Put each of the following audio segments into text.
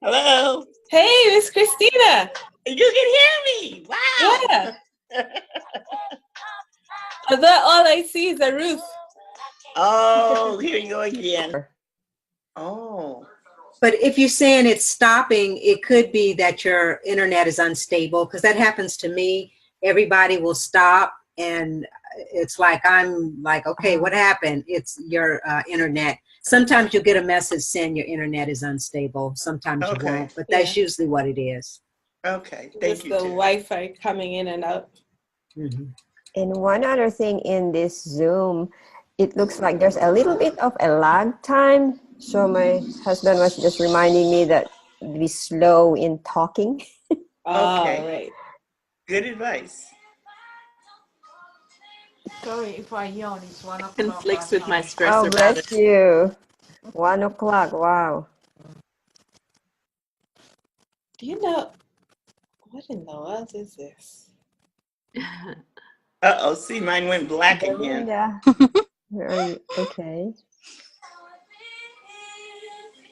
Hello. Hey, Miss Christina. You can hear me. Wow. Yeah. Although all I see is a roof. Oh, here you go again. Oh. But if you're saying it's stopping, it could be that your internet is unstable, because that happens to me. Everybody will stop, and it's like, I'm like, okay, what happened? It's your internet. Sometimes you'll get a message saying your internet is unstable. Sometimes you won't, but that's usually what it is. Okay, thank you. The Wi-Fi coming in and out. Mm-hmm. And one other thing in this Zoom, it looks like there's a little bit of a lag time. So my husband was just reminding me that be slow in talking. Okay. Right. Good advice. Sorry if I yawn, it's 1 o'clock. Conflicts with my stress Oh, about bless it. you. 1 o'clock, wow. Do you know, what in the world is this? Uh-oh, see, mine went black again. Where are you? Okay.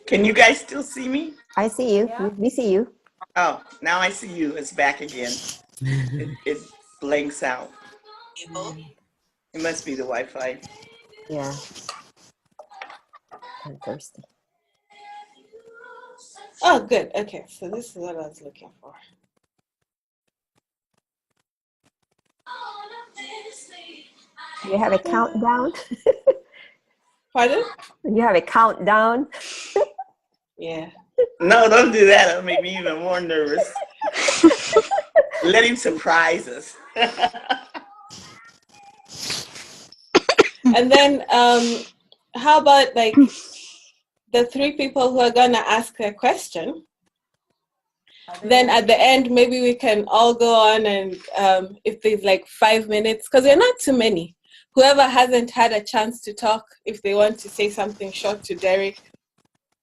Can you guys still see me? I see you. Yeah. We see you. Oh, now I see you. It's back again. It blanks out. It must be the Wi-Fi. Yeah. I'm thirsty. Oh, good. Okay, so this is what I was looking for. You have a countdown? Pardon? You have a countdown? Yeah. No, don't do that. That'll make me even more nervous. Let him surprise us. And then how about like the 3 people who are going to ask a question? Then at the end, maybe we can all go on and if there's like 5 minutes, because we're not too many. Whoever hasn't had a chance to talk, if they want to say something short to Derek,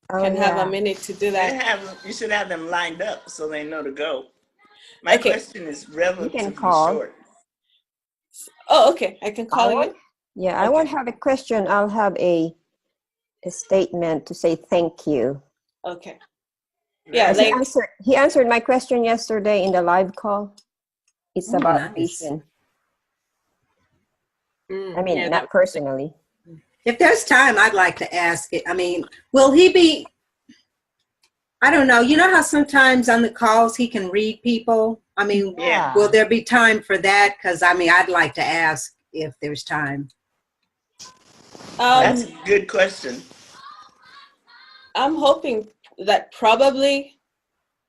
can have a minute to do that. You should have them lined up so they know to go. My question is relatively short. Oh, okay. I can call you? Yeah, I won't have a question. I'll have a statement to say thank you. Okay. Yeah, like he answered my question yesterday in the live call. It's about vision. I mean, not personally. If there's time, I'd like to ask it. I mean, will he be, I don't know, you know how sometimes on the calls he can read people? I mean, will there be time for that? Because, I mean, I'd like to ask if there's time. That's a good question. I'm hoping that probably,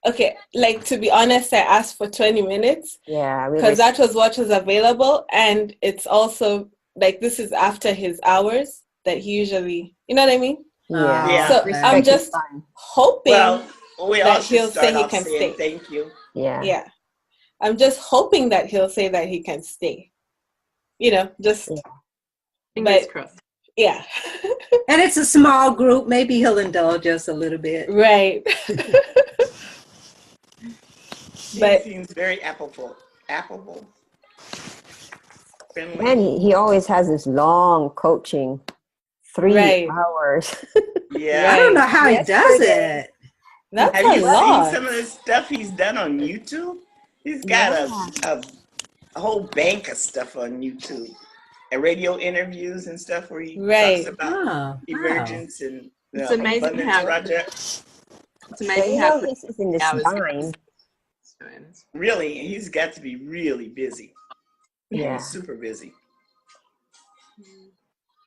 okay, like to be honest, I asked for 20 minutes. Yeah. Because that was what was available. And it's also like, this is after his hours that he usually, you know what I mean? Yeah. So I'm just hoping that he'll say he can stay. Thank you. Yeah. Yeah. I'm just hoping that he'll say that he can stay. You know, just. Fingers crossed. Yeah. And it's a small group. Maybe he'll indulge us a little bit. Right. But he seems very affable. And he always has this long coaching, 3 hours. Yeah. I don't know how he does it. That's Have you seen some of the stuff he's done on YouTube? He's got a whole bank of stuff on YouTube. And radio interviews and stuff where he talks about emergence and it's amazing how project. It's amazing how he's in the spine. Really, he's got to be really busy. Yeah, he's super busy.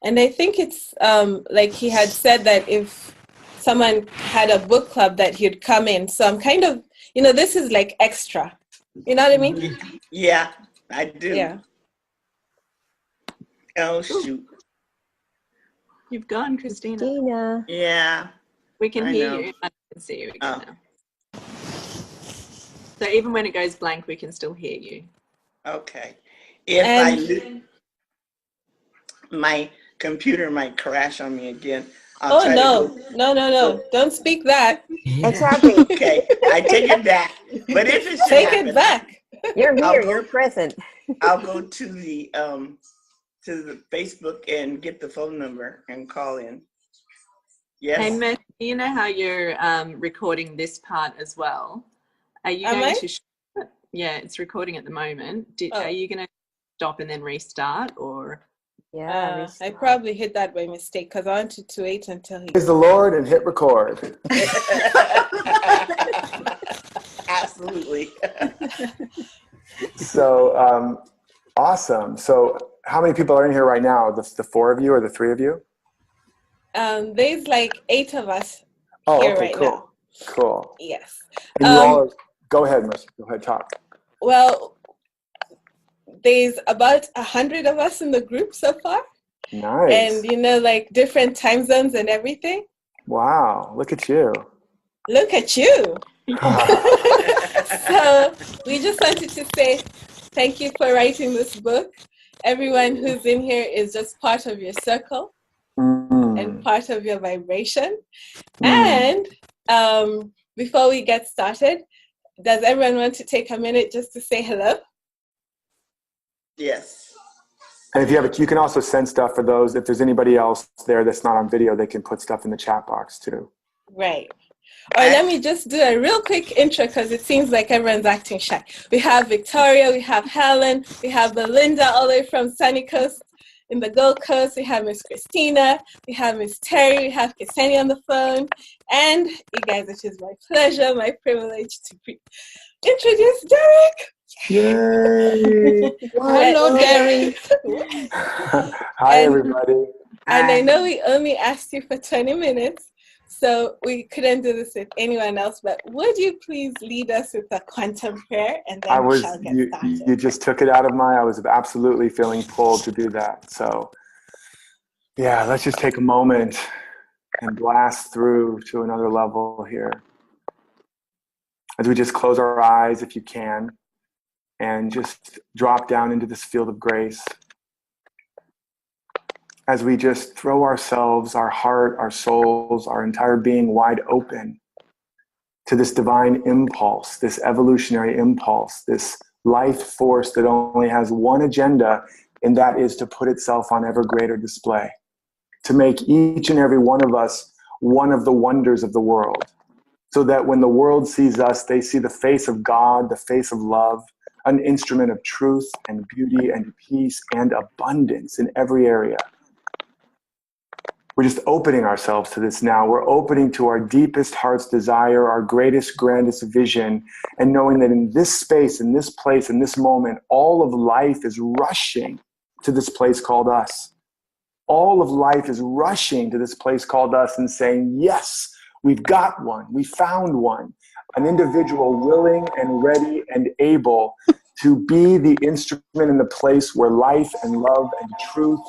And I think it's like he had said that if someone had a book club that he'd come in. So I'm kind of, you know, this is like extra. You know what I mean? Yeah, I do. Yeah. Oh, shoot. You've gone, Christina. Yeah. We can hear you. I can see you again now. So even when it goes blank, we can still hear you. Okay. If my computer might crash on me again. No. Don't speak that. Exactly. Okay, I take it back. But if it take it back. You're here. You're present. I'll go to the Facebook and get the phone number and call in. Yes. Hey, Miss, you know how you're recording this part as well? Are you going to? Yeah, it's recording at the moment. Are you going to stop and then restart, or? Yeah, I probably hit that by mistake because I wanted to wait until he. Praise the Lord and hit record. Absolutely. So awesome. So how many people are in here right now? The 4 of you or the 3 of you? There's like 8 of us here right now. Cool. Yes. And you all go ahead, Mercy. Go ahead, talk. Well, there's about 100 of us in the group so far. Nice. And like different time zones and everything. Wow, look at you. Look at you. So we just wanted to say thank you for writing this book. Everyone who's in here is just part of your circle and part of your vibration. And before we get started, does everyone want to take a minute just to say hello? Yes. And if you can also send stuff for those. If there's anybody else there that's not on video, they can put stuff in the chat box too. Right. Or let me just do a real quick intro because it seems like everyone's acting shy. We have Victoria, we have Helen, we have Belinda all the way from Sunny Coast in the Gold Coast. We have Miss Christina, we have Miss Terry, we have Ksenia on the phone. And you guys, it is my pleasure, my privilege to introduce Derek. Yay! Hello, Derek. Hi, everybody. And I know we only asked you for 20 minutes, so we couldn't do this with anyone else, but would you please lead us with a quantum prayer, and then we shall get started. You just took it out of I was absolutely feeling pulled to do that. So yeah, let's just take a moment and blast through to another level here. As we just close our eyes, if you can, and just drop down into this field of grace. As we just throw ourselves, our heart, our souls, our entire being wide open to this divine impulse, this evolutionary impulse, this life force that only has one agenda, and that is to put itself on ever greater display, to make each and every one of us one of the wonders of the world, so that when the world sees us, they see the face of God, the face of love, an instrument of truth and beauty and peace and abundance in every area. We're just opening ourselves to this now. We're opening to our deepest heart's desire, our greatest, grandest vision, and knowing that in this space, in this place, in this moment, all of life is rushing to this place called us. All of life is rushing to this place called us and saying, yes, we've got one. We found one. An individual willing and ready and able to be the instrument in the place where life and love and truth,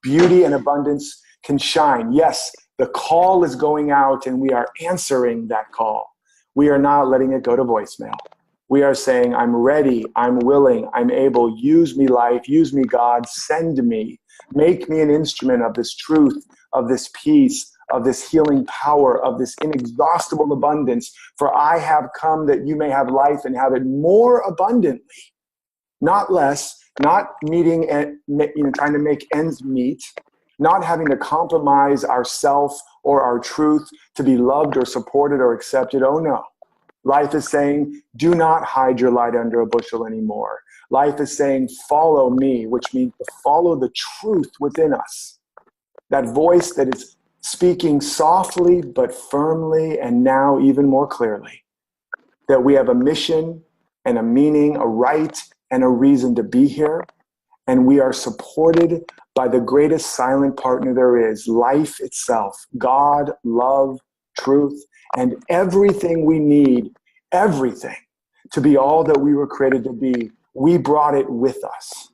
beauty and abundance can shine. Yes, the call is going out and we are answering that call. We are not letting it go to voicemail. We are saying, I'm ready, I'm willing, I'm able. Use me, life, use me, God, send me. Make me an instrument of this truth, of this peace, of this healing power, of this inexhaustible abundance. For I have come that you may have life and have it more abundantly, not less, not meeting and trying to make ends meet, not having to compromise ourself or our truth to be loved or supported or accepted. Oh no. Life is saying, do not hide your light under a bushel anymore. Life is saying, follow me, which means to follow the truth within us. That voice that is speaking softly but firmly and now even more clearly. That we have a mission and a meaning, a right and a reason to be here. And we are supported by the greatest silent partner there is, life itself, God, love, truth, and everything we need, everything, to be all that we were created to be. We brought it with us.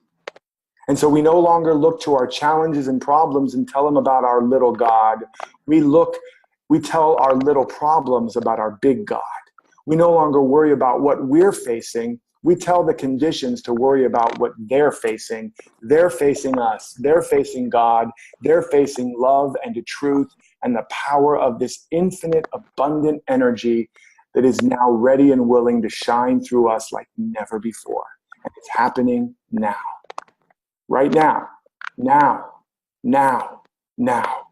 And so we no longer look to our challenges and problems and tell them about our little God. We tell our little problems about our big God. We no longer worry about what we're facing. We tell the conditions to worry about what they're facing. They're facing us. They're facing God. They're facing love and the truth and the power of this infinite, abundant energy that is now ready and willing to shine through us like never before. And it's happening now. Right now. Now. Now. Now.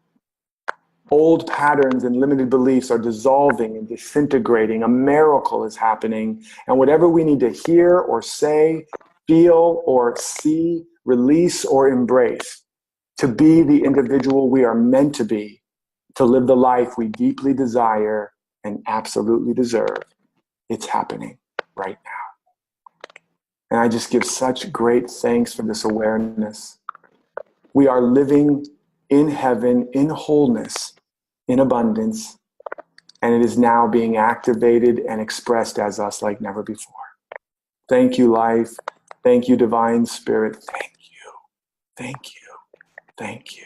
Old patterns and limited beliefs are dissolving and disintegrating. A miracle is happening. And whatever we need to hear or say, feel or see, release or embrace, to be the individual we are meant to be, to live the life we deeply desire and absolutely deserve, it's happening right now. And I just give such great thanks for this awareness. We are living in heaven, in wholeness, in abundance, and it is now being activated and expressed as us like never before. Thank you, life. Thank you, divine spirit. Thank you. Thank you. Thank you.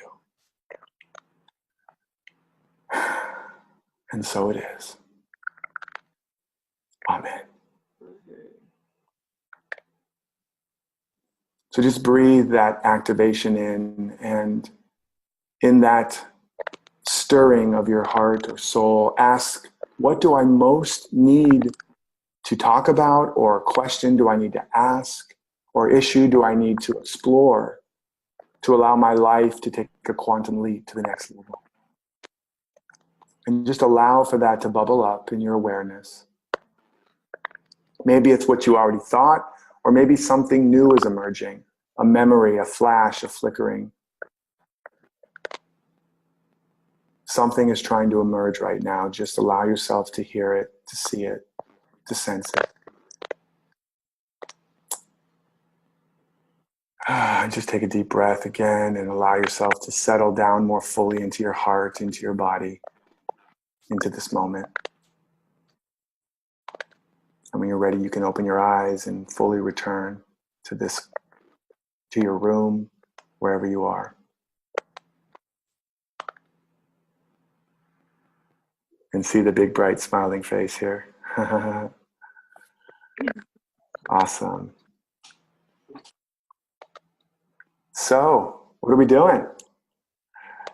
And so it is. Amen. So just breathe that activation in, and in that stirring of your heart or soul, ask, what do I most need to talk about, or question do I need to ask, or issue do I need to explore to allow my life to take a quantum leap to the next level? And just allow for that to bubble up in your awareness. Maybe it's what you already thought, or maybe something new is emerging, a memory, a flash, a flickering. Something is trying to emerge right now. Just allow yourself to hear it, to see it, to sense it. Just take a deep breath again and allow yourself to settle down more fully into your heart, into your body, into this moment. And when you're ready, you can open your eyes and fully return to your room, wherever you are. And see the big, bright, smiling face here. Awesome. So, what are we doing?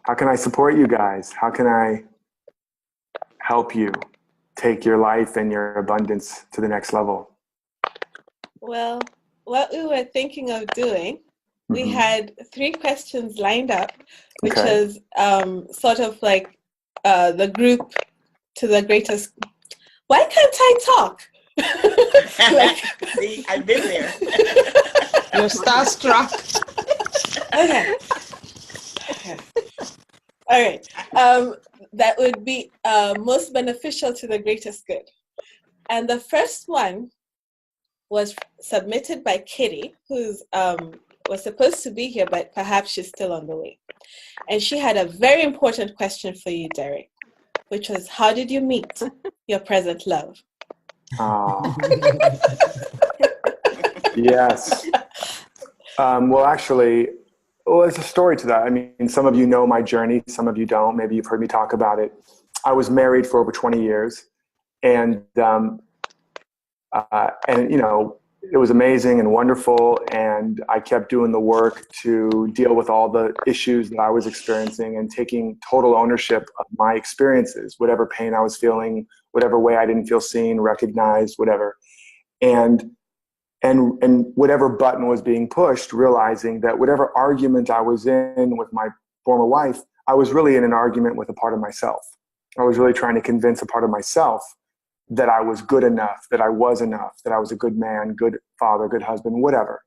How can I support you guys? How can I help you take your life and your abundance to the next level? Well, what we were thinking of doing, we had 3 questions lined up, which is sort of like the group to the greatest. Why can't I talk? See, I've been there. You're starstruck. Okay. All right. That would be most beneficial to the greatest good. And the first one was submitted by Kitty, who's was supposed to be here, but perhaps she's still on the way. And she had a very important question for you, Derek, which was, how did you meet your present love? Yes. Well, actually, there's a story to that. I mean, some of you know my journey. Some of you don't. Maybe you've heard me talk about it. I was married for over 20 years. And you know, it was amazing and wonderful. And I kept doing the work to deal with all the issues that I was experiencing and taking total ownership of my experiences, whatever pain I was feeling, whatever way I didn't feel seen, recognized, whatever. And whatever button was being pushed, realizing that whatever argument I was in with my former wife, I was really in an argument with a part of myself. I was really trying to convince a part of myself that I was good enough, that I was enough, that I was a good man, good father, good husband, whatever.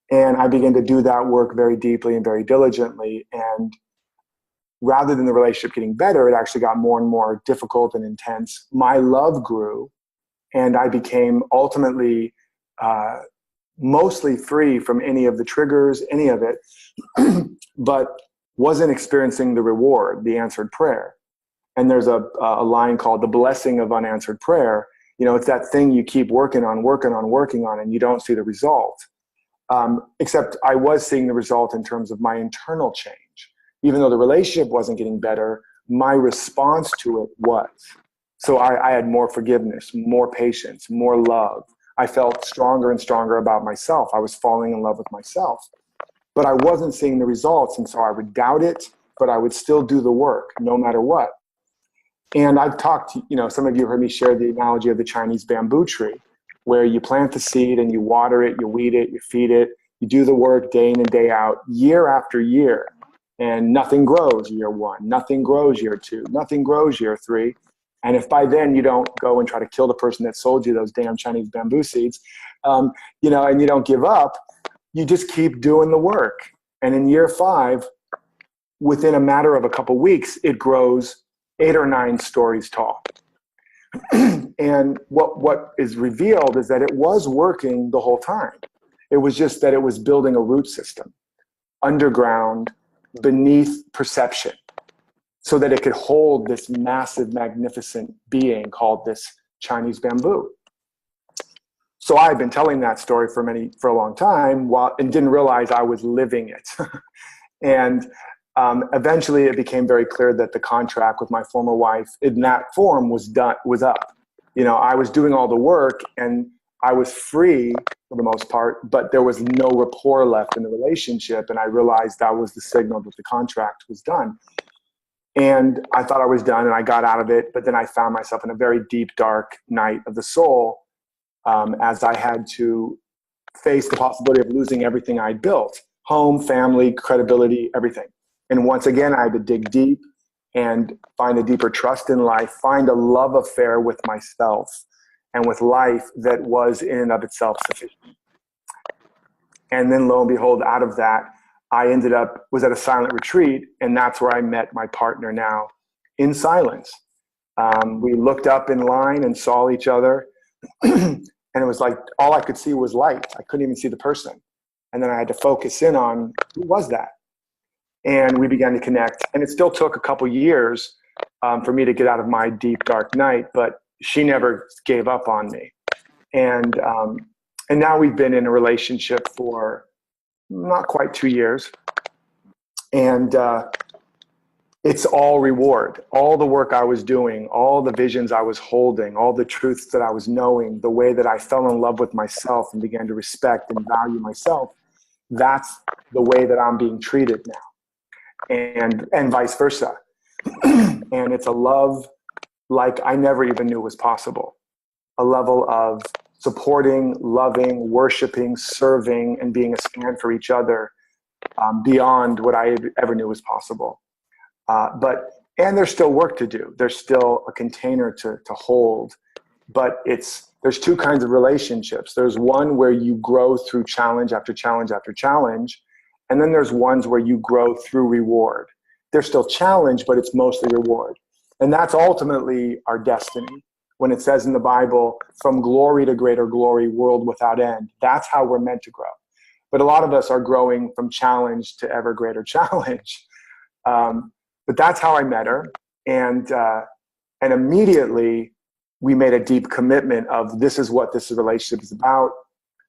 And I began to do that work very deeply and very diligently. And rather than the relationship getting better, it actually got more and more difficult and intense. My love grew, and I became ultimately mostly free from any of the triggers, any of it, but wasn't experiencing the reward, the answered prayer. And there's a line called the blessing of unanswered prayer. You know, it's that thing you keep working on, and you don't see the result. Except I was seeing the result in terms of my internal change. Even though the relationship wasn't getting better, my response to it was. So I had more forgiveness, more patience, more love. I felt stronger and stronger about myself. I was falling in love with myself. But I wasn't seeing the results, and so I would doubt it, but I would still do the work no matter what. And I've talked, you know, some of you heard me share the analogy of the Chinese bamboo tree, where you plant the seed and you water it, you weed it, you feed it, you do the work day in and day out, year after year. And nothing grows year 1, nothing grows year 2, nothing grows year 3. And if by then you don't go and try to kill the person that sold you those damn Chinese bamboo seeds, and you don't give up, you just keep doing the work. And in year 5, within a matter of a couple weeks, it grows 8 or 9 stories tall. And what is revealed is that it was working the whole time. It was just that it was building a root system underground beneath perception so that it could hold this massive, magnificent being called this Chinese bamboo. So I've been telling that story for a long time and didn't realize I was living it. And eventually it became very clear that the contract with my former wife in that form was up. I was doing all the work and I was free for the most part, but there was no rapport left in the relationship. And I realized that was the signal that the contract was done. And I thought I was done and I got out of it. But then I found myself in a very deep, dark night of the soul as I had to face the possibility of losing everything I'd built: home, family, credibility, everything. And once again, I had to dig deep and find a deeper trust in life, find a love affair with myself and with life that was in and of itself sufficient. And then lo and behold, out of that, I was at a silent retreat, and that's where I met my partner now, in silence. We looked up in line and saw each other, and it was like all I could see was light. I couldn't even see the person. And then I had to focus in on who was that? And we began to connect. And it still took a couple years for me to get out of my deep, dark night, but she never gave up on me. And now we've been in a relationship for not quite 2 years. And it's all reward. All the work I was doing, all the visions I was holding, all the truths that I was knowing, the way that I fell in love with myself and began to respect and value myself, that's the way that I'm being treated now. And vice versa. And it's a love like I never even knew was possible. A level of supporting, loving, worshiping, serving, and being a stand for each other beyond what I ever knew was possible. And there's still work to do. There's still a container to hold. But there's 2 kinds of relationships. There's one where you grow through challenge after challenge after challenge. And then there's ones where you grow through reward. There's still challenge, but it's mostly reward. And that's ultimately our destiny. When it says in the Bible, from glory to greater glory, world without end, that's how we're meant to grow. But a lot of us are growing from challenge to ever greater challenge. But that's how I met her. And immediately we made a deep commitment of this is what this relationship is about.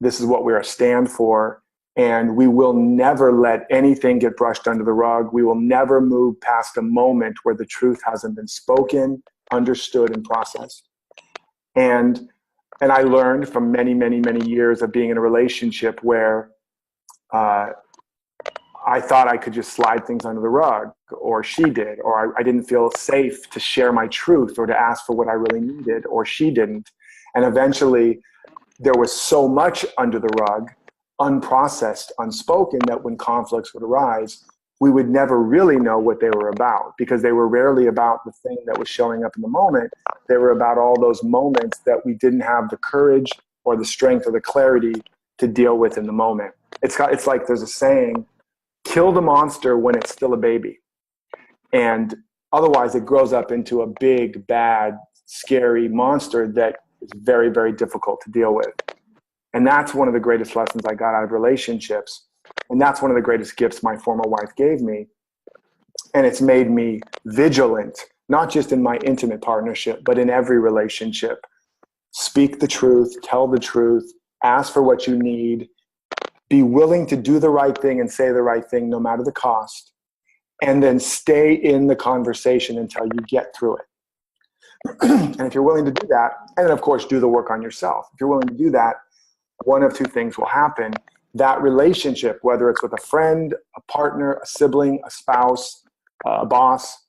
This is what we're a stand for. And we will never let anything get brushed under the rug. We will never move past a moment where the truth hasn't been spoken, understood, and processed. And I learned from many, many, many years of being in a relationship where I thought I could just slide things under the rug, or she did, or I didn't feel safe to share my truth or to ask for what I really needed, or she didn't. And eventually there was so much under the rug, unprocessed, unspoken, that when conflicts would arise, we would never really know what they were about, because they were rarely about the thing that was showing up in the moment. They were about all those moments that we didn't have the courage or the strength or the clarity to deal with in the moment. It's like there's a saying, kill the monster when it's still a baby. And otherwise it grows up into a big, bad, scary monster that is very, very difficult to deal with. And that's one of the greatest lessons I got out of relationships. And that's one of the greatest gifts my former wife gave me. And it's made me vigilant, not just in my intimate partnership, but in every relationship. Speak the truth, tell the truth, ask for what you need, be willing to do the right thing and say the right thing no matter the cost, and then stay in the conversation until you get through it. And if you're willing to do that, and then of course do the work on yourself, if you're willing to do that, one of 2 things will happen. That relationship, whether it's with a friend, a partner, a sibling, a spouse, a boss,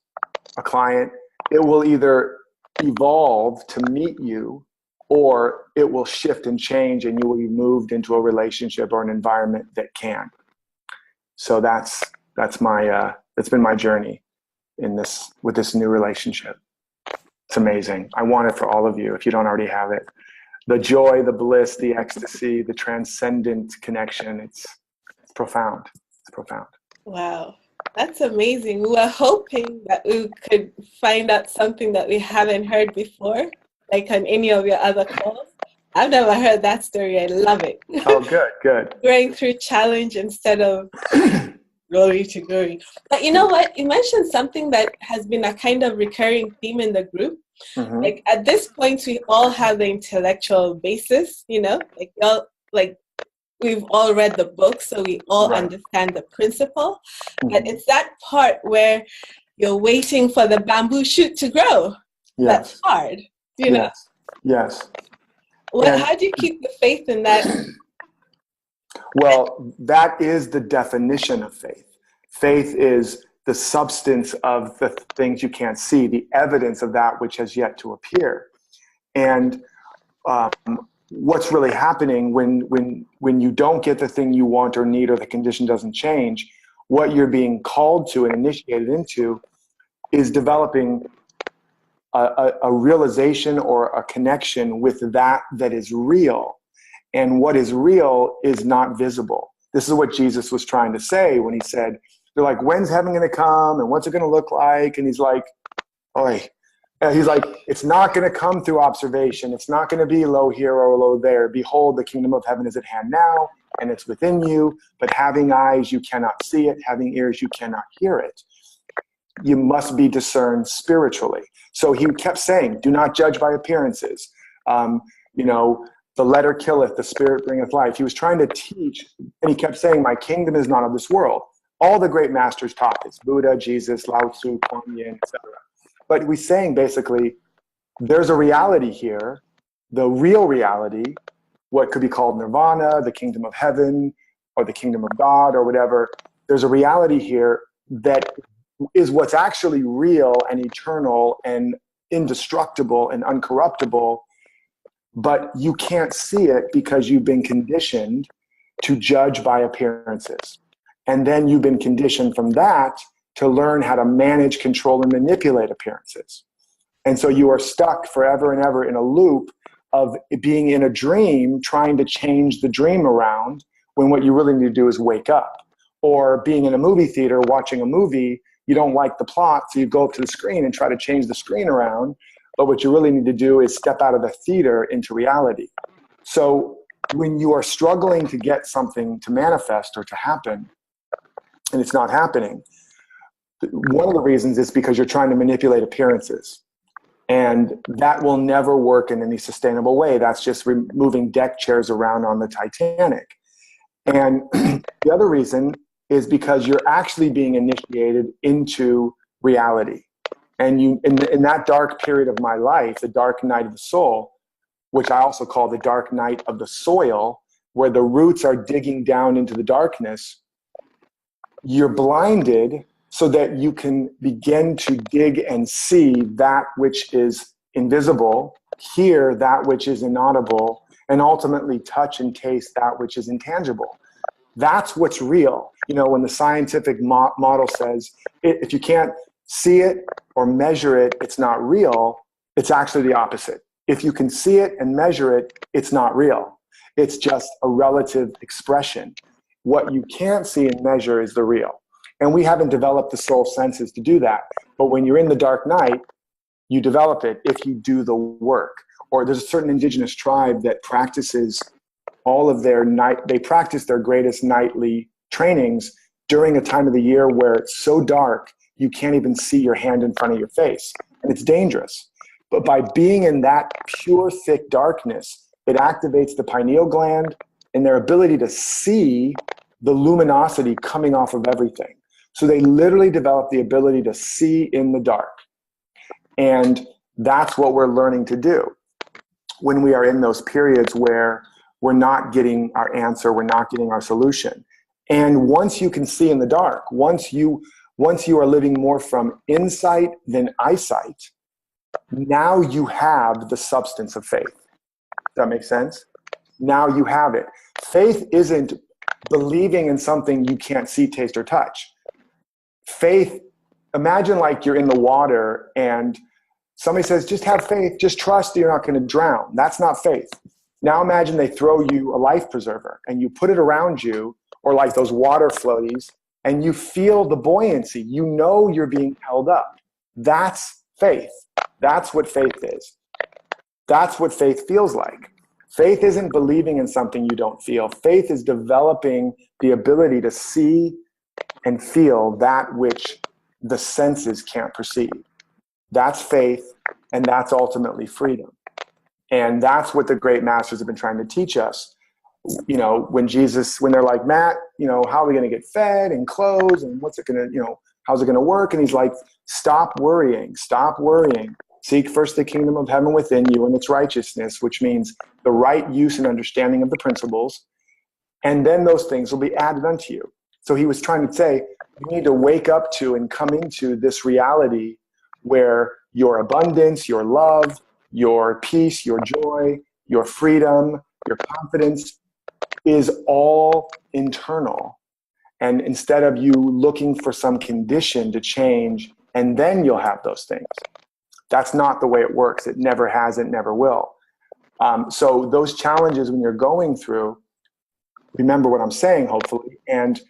a client, it will either evolve to meet you, or it will shift and change and you will be moved into a relationship or an environment that can. So that's that's been my journey with this new relationship. It's amazing. I want it for all of you if you don't already have it. The joy, the bliss, the ecstasy, the transcendent connection. It's profound. It's profound. Wow. That's amazing. We were hoping that we could find out something that we haven't heard before, like on any of your other calls. I've never heard that story. I love it. Oh, good, good. Going through challenge instead of glory to glory. But you know what? You mentioned something that has been a kind of recurring theme in the group. Mm-hmm. Like at this point, we all have the intellectual basis, you know, like we've all read the book, so we all understand the principle. Mm-hmm. But it's that part where you're waiting for the bamboo shoot to grow. Yes. That's hard, you know? Yes. Well, how do you keep the faith in that? Well, that is the definition of faith. Faith is the substance of the things you can't see, the evidence of that which has yet to appear. And what's really happening when you don't get the thing you want or need, or the condition doesn't change, what you're being called to and initiated into is developing a realization or a connection with that is real. And what is real is not visible. This is what Jesus was trying to say when he said, they're like, when's heaven going to come? And what's it going to look like? And he's like, it's not going to come through observation. It's not going to be lo here or lo there. Behold, the kingdom of heaven is at hand now, and it's within you. But having eyes, you cannot see it. Having ears, you cannot hear it. You must be discerned spiritually. So he kept saying, do not judge by appearances. The letter killeth, the spirit bringeth life. He was trying to teach, and he kept saying, my kingdom is not of this world. All the great masters taught this, Buddha, Jesus, Lao Tzu, Kuan Yin, etc. But he's saying basically, there's a reality here, the real reality, what could be called nirvana, the kingdom of heaven, or the kingdom of God, or whatever. There's a reality here that is what's actually real and eternal and indestructible and uncorruptible, but you can't see it because you've been conditioned to judge by appearances. And then you've been conditioned from that to learn how to manage, control, and manipulate appearances. And so you are stuck forever and ever in a loop of being in a dream, trying to change the dream around, when what you really need to do is wake up. Or being in a movie theater watching a movie, you don't like the plot, so you go up to the screen and try to change the screen around. But what you really need to do is step out of the theater into reality. So when you are struggling to get something to manifest or to happen, and it's not happening, one of the reasons is because you're trying to manipulate appearances. And that will never work in any sustainable way. That's just moving deck chairs around on the Titanic. And the other reason is because you're actually being initiated into reality. And you, in that dark period of my life, the dark night of the soul, which I also call the dark night of the soil, where the roots are digging down into the darkness, you're blinded so that you can begin to dig and see that which is invisible, hear that which is inaudible, and ultimately touch and taste that which is intangible. That's what's real. You know, when the scientific model says, if you can't see it or measure it, it's not real, it's actually the opposite. If you can see it and measure it, it's not real. It's just a relative expression. What you can't see and measure is the real. And we haven't developed the soul senses to do that. But when you're in the dark night, you develop it if you do the work. Or there's a certain indigenous tribe that practices all of their they practice their greatest nightly trainings during a time of the year where it's so dark, you can't even see your hand in front of your face. And it's dangerous. But by being in that pure, thick darkness, it activates the pineal gland and their ability to see the luminosity coming off of everything. So they literally develop the ability to see in the dark. And that's what we're learning to do when we are in those periods where we're not getting our answer, we're not getting our solution. And once you can see in the dark, once you are living more from insight than eyesight, now you have the substance of faith. Does that make sense? Now you have it. Faith isn't believing in something you can't see, taste, or touch. Faith, imagine like you're in the water and somebody says, just have faith, just trust you're not going to drown. That's not faith. Now imagine they throw you a life preserver and you put it around you, or like those water floaties, and you feel the buoyancy. You know you're being held up. That's faith. That's what faith is. That's what faith feels like. Faith isn't believing in something you don't feel. Faith is developing the ability to see and feel that which the senses can't perceive. That's faith, and that's ultimately freedom. And that's what the great masters have been trying to teach us. You know, when they're like, Matt, you know, how are we going to get fed and clothes, and what's it going to, you know, how's it going to work? And he's like, stop worrying, stop worrying. Seek first the kingdom of heaven within you and its righteousness, which means the right use and understanding of the principles. And then those things will be added unto you. So he was trying to say, you need to wake up to and come into this reality where your abundance, your love, your peace, your joy, your freedom, your confidence is all internal. And instead of you looking for some condition to change, and then you'll have those things. That's not the way it works. It never has, it never will. So those challenges when you're going through, remember what I'm saying, hopefully, and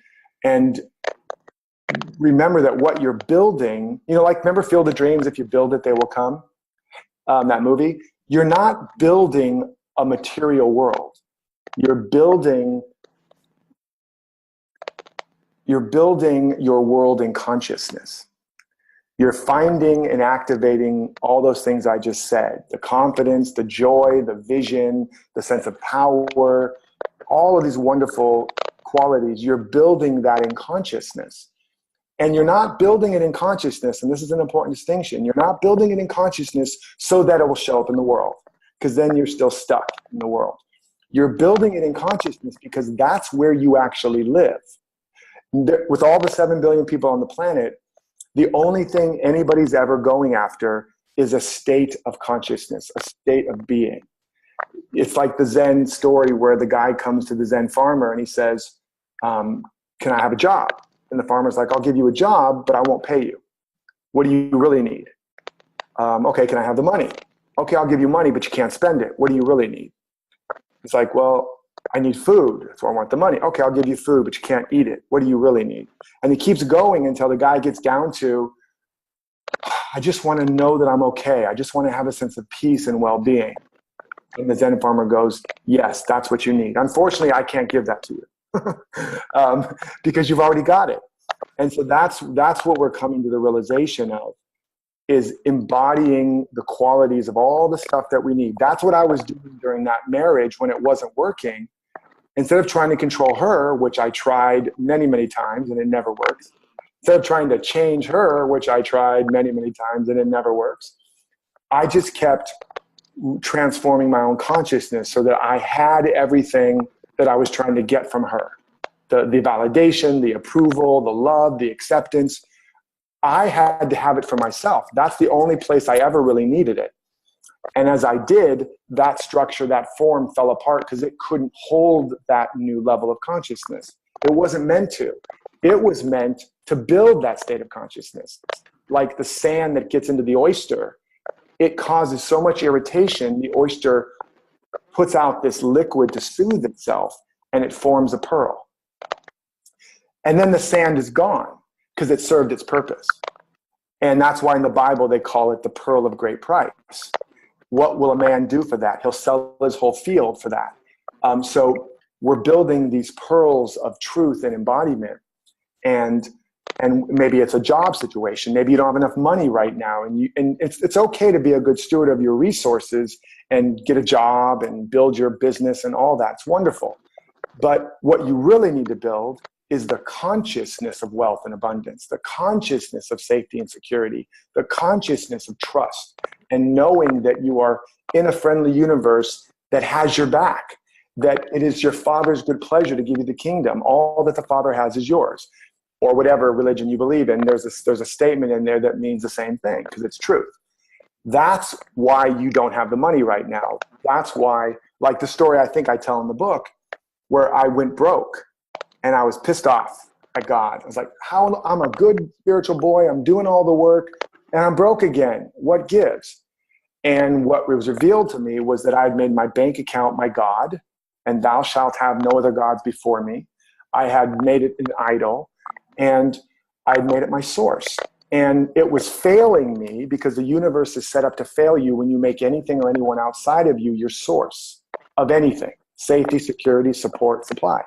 remember that what you're building, you know, like remember Field of Dreams, if you build it, they will come, that movie. You're not building a material world. You're building your world in consciousness. You're finding and activating all those things I just said, the confidence, the joy, the vision, the sense of power, all of these wonderful qualities. You're building that in consciousness. And you're not building it in consciousness, and this is an important distinction. You're not building it in consciousness so that it will show up in the world, because then you're still stuck in the world. You're building it in consciousness because that's where you actually live. With all the 7 billion people on the planet, the only thing anybody's ever going after is a state of consciousness, a state of being. It's like the Zen story where the guy comes to the Zen farmer and he says, can I have a job? And the farmer's like, I'll give you a job, but I won't pay you. What do you really need? Okay, can I have the money? Okay, I'll give you money, but you can't spend it. What do you really need? It's like, well, I need food, so I want the money. Okay, I'll give you food, but you can't eat it. What do you really need? And he keeps going until the guy gets down to, I just want to know that I'm okay. I just want to have a sense of peace and well-being. And the Zen farmer goes, yes, that's what you need. Unfortunately, I can't give that to you because you've already got it. And so that's what we're coming to the realization of, is embodying the qualities of all the stuff that we need. That's what I was doing during that marriage when it wasn't working. Instead of trying to control her, which I tried many, many times and it never works. Instead of trying to change her, which I tried many, many times and it never works. I just kept transforming my own consciousness so that I had everything that I was trying to get from her. The validation, the approval, the love, the acceptance. I had to have it for myself. That's the only place I ever really needed it. And as I did, that structure, that form fell apart because it couldn't hold that new level of consciousness. It wasn't meant to. It was meant to build that state of consciousness. Like the sand that gets into the oyster, it causes so much irritation, the oyster puts out this liquid to soothe itself, and it forms a pearl. And then the sand is gone because it served its purpose. And that's why in the Bible they call it the pearl of great price. What will a man do for that? He'll sell his whole field for that. So we're building these pearls of truth and embodiment. And maybe it's a job situation. Maybe you don't have enough money right now. And it's okay to be a good steward of your resources and get a job and build your business and all that. It's wonderful. But what you really need to build is the consciousness of wealth and abundance, the consciousness of safety and security, the consciousness of trust, and knowing that you are in a friendly universe that has your back, that it is your Father's good pleasure to give you the kingdom. All that the Father has is yours, or whatever religion you believe in. There's a statement in there that means the same thing because it's truth. That's why you don't have the money right now. That's why, like the story I think I tell in the book, where I went broke. And I was pissed off at God. I was like, how I'm a good spiritual boy. I'm doing all the work and I'm broke again. What gives? And what was revealed to me was that I had made my bank account my God, and thou shalt have no other gods before me. I had made it an idol, and I had made it my source. And it was failing me because the universe is set up to fail you when you make anything or anyone outside of you your source of anything: safety, security, support, supply.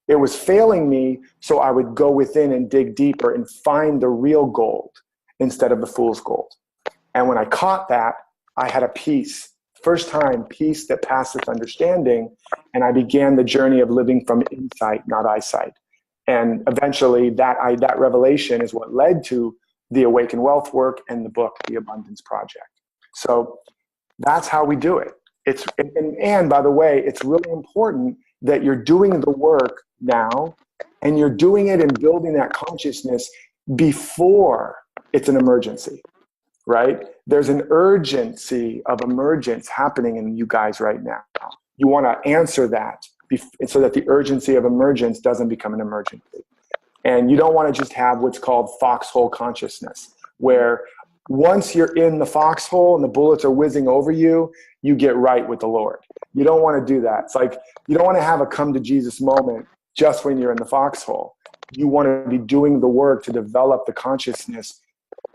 It was failing me, so I would go within and dig deeper and find the real gold instead of the fool's gold. And when I caught that, I had a peace, first time peace that passeth understanding, and I began the journey of living from insight, not eyesight. And eventually that revelation is what led to the Awaken Wealth work and the book, The Abundance Project. So that's how we do it. And by the way, it's really important that you're doing the work now, and you're doing it and building that consciousness before it's an emergency, right? There's an urgency of emergence happening in you guys right now. You want to answer that so that the urgency of emergence doesn't become an emergency. And you don't want to just have what's called foxhole consciousness, where once you're in the foxhole and the bullets are whizzing over you, you get right with the Lord. You don't want to do that. It's like you don't want to have a come to Jesus moment just when you're in the foxhole. You want to be doing the work to develop the consciousness.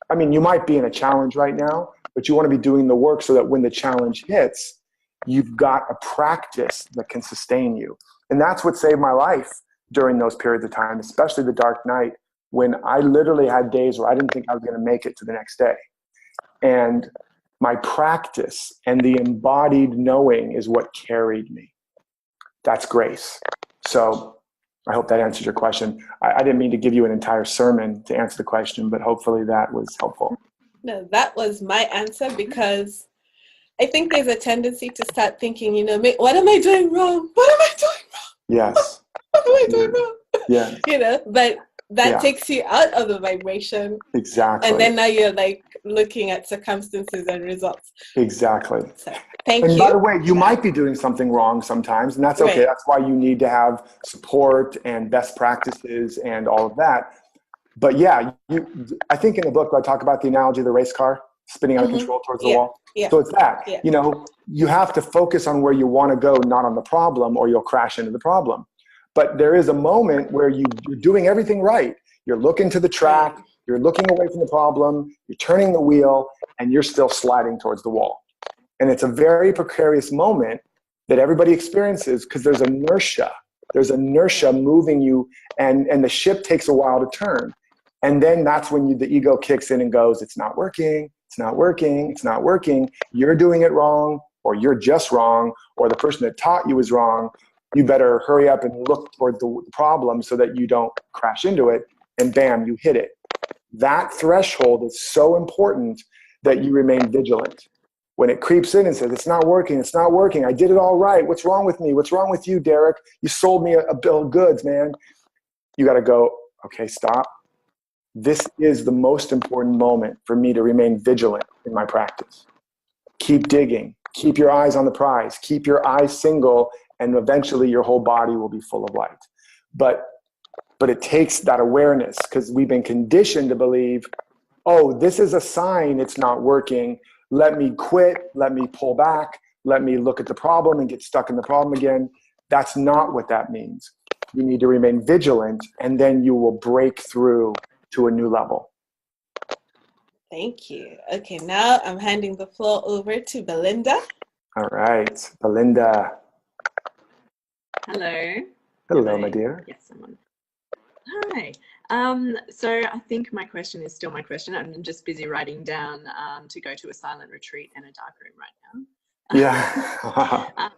I mean, you might be in a challenge right now, but you want to be doing the work so that when the challenge hits, you've got a practice that can sustain you. And that's what saved my life during those periods of time, especially the dark night, when I literally had days where I didn't think I was going to make it to the next day. And my practice and the embodied knowing is what carried me. That's grace. So I hope that answers your question. I didn't mean to give you an entire sermon to answer the question, but hopefully that was helpful. No, that was my answer, because I think there's a tendency to start thinking, what am I doing wrong? What am I doing wrong? Yes. What am I doing wrong? Yeah. But that takes you out of the vibration. Exactly. And then now you're like looking at circumstances and results. Exactly. So, thank you. And by the way, you might be doing something wrong sometimes, and that's okay. Right. That's why you need to have support and best practices and all of that. But yeah, I think in the book I talk about the analogy of the race car spinning out of control towards the wall. Yeah. So it's that, you have to focus on where you want to go, not on the problem, or you'll crash into the problem. But there is a moment where you're doing everything right. You're looking to the track, you're looking away from the problem, you're turning the wheel, and you're still sliding towards the wall. And it's a very precarious moment that everybody experiences because there's inertia. There's inertia moving you, and the ship takes a while to turn. And then that's when the ego kicks in and goes, it's not working, it's not working, it's not working. You're doing it wrong, or you're just wrong, or the person that taught you is wrong. You better hurry up and look toward the problem so that you don't crash into it, and bam, you hit it. That threshold is so important that you remain vigilant. When it creeps in and says, it's not working, I did it all right, what's wrong with me? What's wrong with you, Derek? You sold me a bill of goods, man. You got to go, okay, stop. This is the most important moment for me to remain vigilant in my practice. Keep digging, keep your eyes on the prize, keep your eyes single, and eventually your whole body will be full of light. But it takes that awareness, because we've been conditioned to believe, oh, this is a sign it's not working. Let me quit, let me pull back, let me look at the problem and get stuck in the problem again. That's not what that means. You need to remain vigilant, and then you will break through to a new level. Thank you. Okay, now I'm handing the floor over to Belinda. All right, Belinda. Hello. Hello, my dear. Yes, I'm on. Hi. So I think my question is still my question. I'm just busy writing down to go to a silent retreat and a dark room right now. Yeah.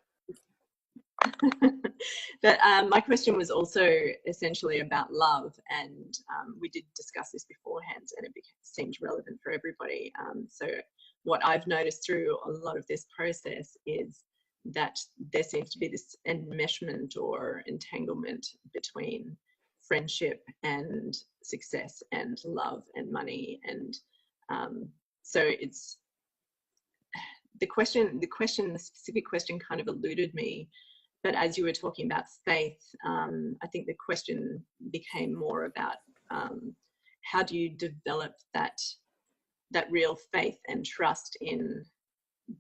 But my question was also essentially about love, and we did discuss this beforehand, and it seemed relevant for everybody. So what I've noticed through a lot of this process is that there seems to be this enmeshment or entanglement between friendship and success and love and money, and so it's the specific question kind of eluded me But as you were talking about faith, I think the question became more about how do you develop that real faith and trust in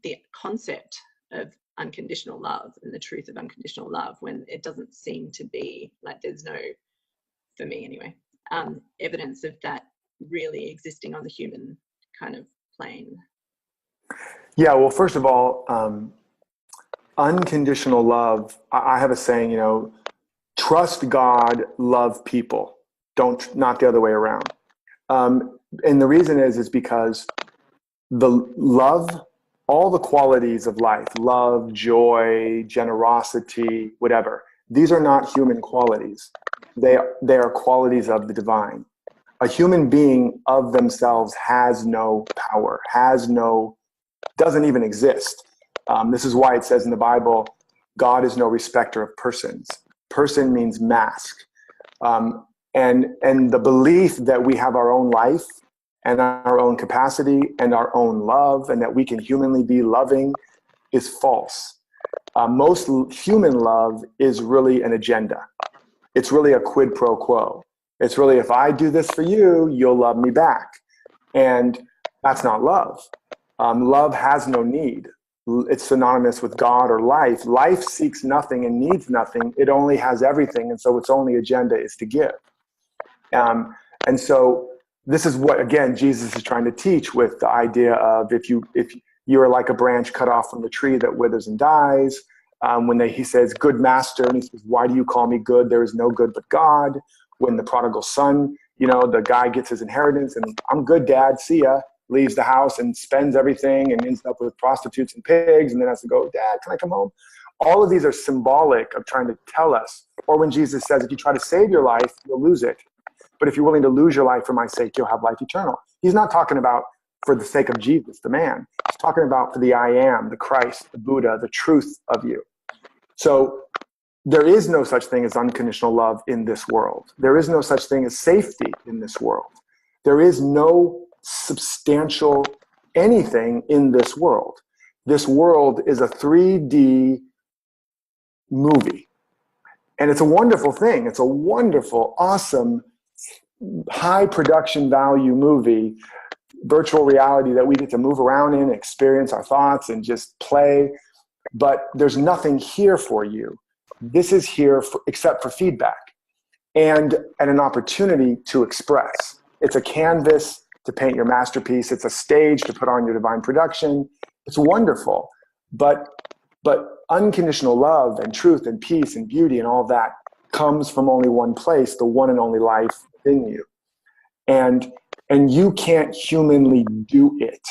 the concept of unconditional love and the truth of unconditional love when it doesn't seem to be like there's no, for me anyway, evidence of that really existing on the human kind of plane. Yeah, well, first of all, unconditional love, I have a saying, trust God, love people. Not the other way around. And the reason is because the love, all the qualities of life, love, joy, generosity, whatever, these are not human qualities. They are qualities of the divine. A human being of themselves has no power, doesn't even exist. This is why it says in the Bible, God is no respecter of persons. Person means mask. And the belief that we have our own life and our own capacity and our own love and that we can humanly be loving is false. Most human love is really an agenda. It's really a quid pro quo. It's really, if I do this for you, you'll love me back. And that's not love. Love has no need. It's synonymous with God or life. Life seeks nothing and needs nothing. It only has everything. And so its only agenda is to give. And so this is what, again, Jesus is trying to teach with the idea of if you are like a branch cut off from the tree that withers and dies, he says, good master, and he says, why do you call me good? There is no good but God. When the prodigal son, the guy gets his inheritance and I'm good, dad, see ya, leaves the house and spends everything and ends up with prostitutes and pigs and then has to go, Dad, can I come home? All of these are symbolic of trying to tell us, or when Jesus says, if you try to save your life, you'll lose it. But if you're willing to lose your life for my sake, you'll have life eternal. He's not talking about for the sake of Jesus, the man. He's talking about for the I am, the Christ, the Buddha, the truth of you. So there is no such thing as unconditional love in this world. There is no such thing as safety in this world. There is no substantial anything in this world. This world is a 3D movie. And it's a wonderful thing. It's a wonderful, awesome, high production value movie, virtual reality that we get to move around in, experience our thoughts and just play. But there's nothing here for you. This is here except for feedback and an opportunity to express. It's a canvas to paint your masterpiece. It's a stage to put on your divine production. It's wonderful. But unconditional love and truth and peace and beauty and all that comes from only one place, the one and only life within you. And you can't humanly do it,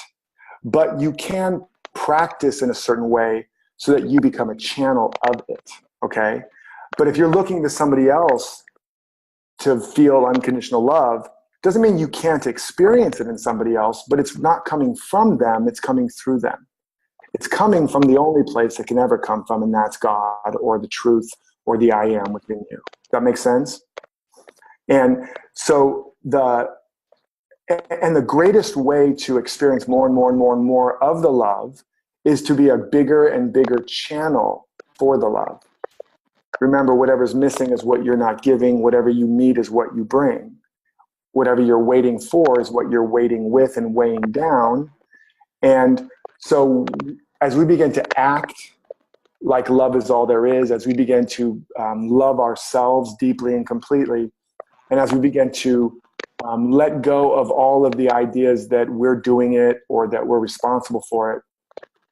but you can practice in a certain way so that you become a channel of it, okay? But if you're looking to somebody else to feel unconditional love, doesn't mean you can't experience it in somebody else, but it's not coming from them, it's coming through them. It's coming from the only place it can ever come from, and that's God or the truth or the I am within you. Does that make sense? And so the greatest way to experience more and more and more and more of the love is to be a bigger and bigger channel for the love. Remember, whatever's missing is what you're not giving. Whatever you need is what you bring. Whatever you're waiting for is what you're waiting with and weighing down. And so as we begin to act like love is all there is, as we begin to love ourselves deeply and completely, and as we begin to let go of all of the ideas that we're doing it or that we're responsible for it,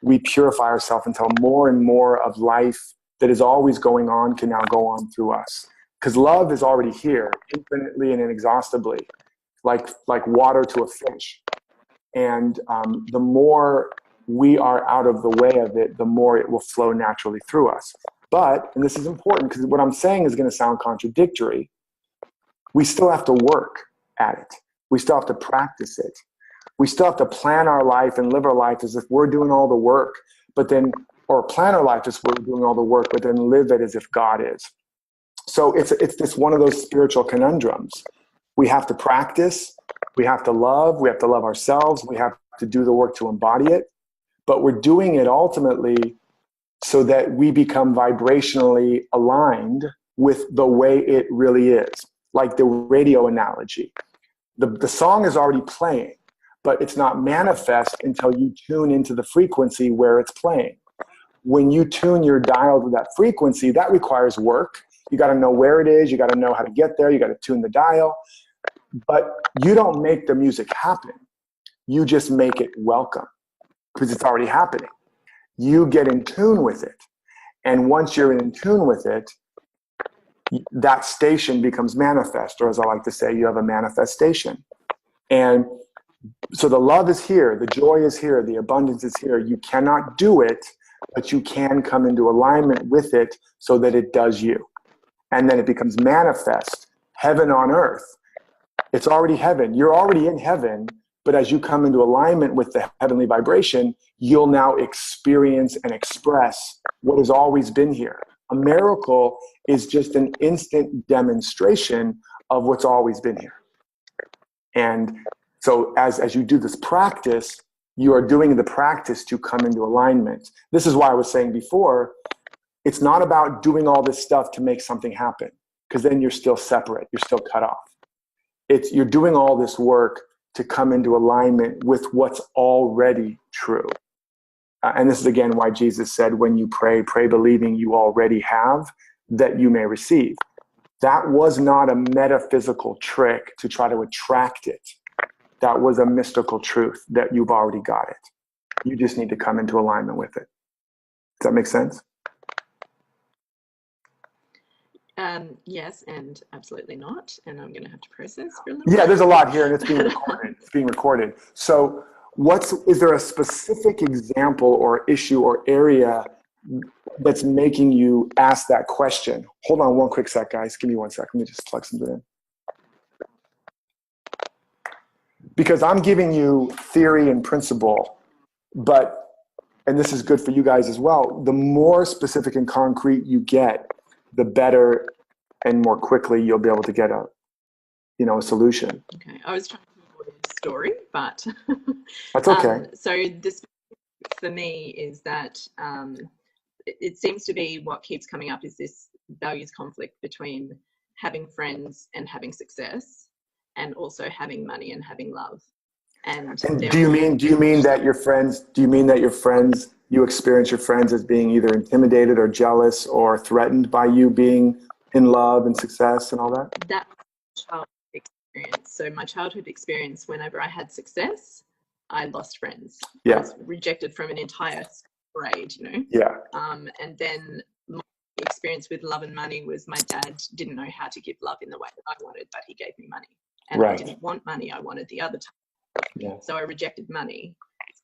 we purify ourselves until more and more of life that is always going on can now go on through us. Because love is already here, infinitely and inexhaustibly, like water to a fish. And the more we are out of the way of it, the more it will flow naturally through us. But, and this is important because what I'm saying is going to sound contradictory, we still have to work at it. We still have to practice it. We still have to plan our life and live our life as if we're doing all the work, but then, or plan our life as if we're doing all the work, but then live it as if God is. So it's this one of those spiritual conundrums. We have to practice, we have to love ourselves, we have to do the work to embody it, but we're doing it ultimately so that we become vibrationally aligned with the way it really is. Like the radio analogy. The song is already playing, but it's not manifest until you tune into the frequency where it's playing. When you tune your dial to that frequency, that requires work. You got to know where it is. You got to know how to get there. You got to tune the dial. But you don't make the music happen. You just make it welcome because it's already happening. You get in tune with it. And once you're in tune with it, that station becomes manifest, or as I like to say, you have a manifestation. And so the love is here, the joy is here, the abundance is here. You cannot do it, but you can come into alignment with it so that it does you. And then it becomes manifest, heaven on earth. It's already heaven. You're already in heaven, but as you come into alignment with the heavenly vibration, you'll now experience and express what has always been here. A miracle is just an instant demonstration of what's always been here. And so as you do this practice, you are doing the practice to come into alignment. This is why I was saying before, it's not about doing all this stuff to make something happen, because then you're still separate, you're still cut off. You're doing all this work to come into alignment with what's already true. And this is again why Jesus said, when you pray, pray believing you already have, that you may receive. That was not a metaphysical trick to try to attract it. That was a mystical truth that you've already got it. You just need to come into alignment with it. Does that make sense? Yes, and absolutely not. And I'm going to have to process for a little bit. Yeah, there's a lot here, and it's being recorded. It's being recorded. So is there a specific example or issue or area that's making you ask that question? Hold on one quick sec, guys. Give me 1 sec. Let me just plug something in. Because I'm giving you theory and principle, and this is good for you guys as well, the more specific and concrete you get, the better and more quickly you'll be able to get a solution. Okay, I was trying to avoid a story, but that's okay. So this for me is that it seems to be what keeps coming up is this values conflict between having friends and having success, and also having money and having love. And do you mean that your friends? You experience your friends as being either intimidated or jealous or threatened by you being in love and success and all that? That's childhood experience. So my childhood experience, whenever I had success, I lost friends. Yeah. I was rejected from an entire grade, Yeah. And then my experience with love and money was my dad didn't know how to give love in the way that I wanted, but he gave me money. And right. I didn't want money, I wanted the other type. Yeah. So I rejected money.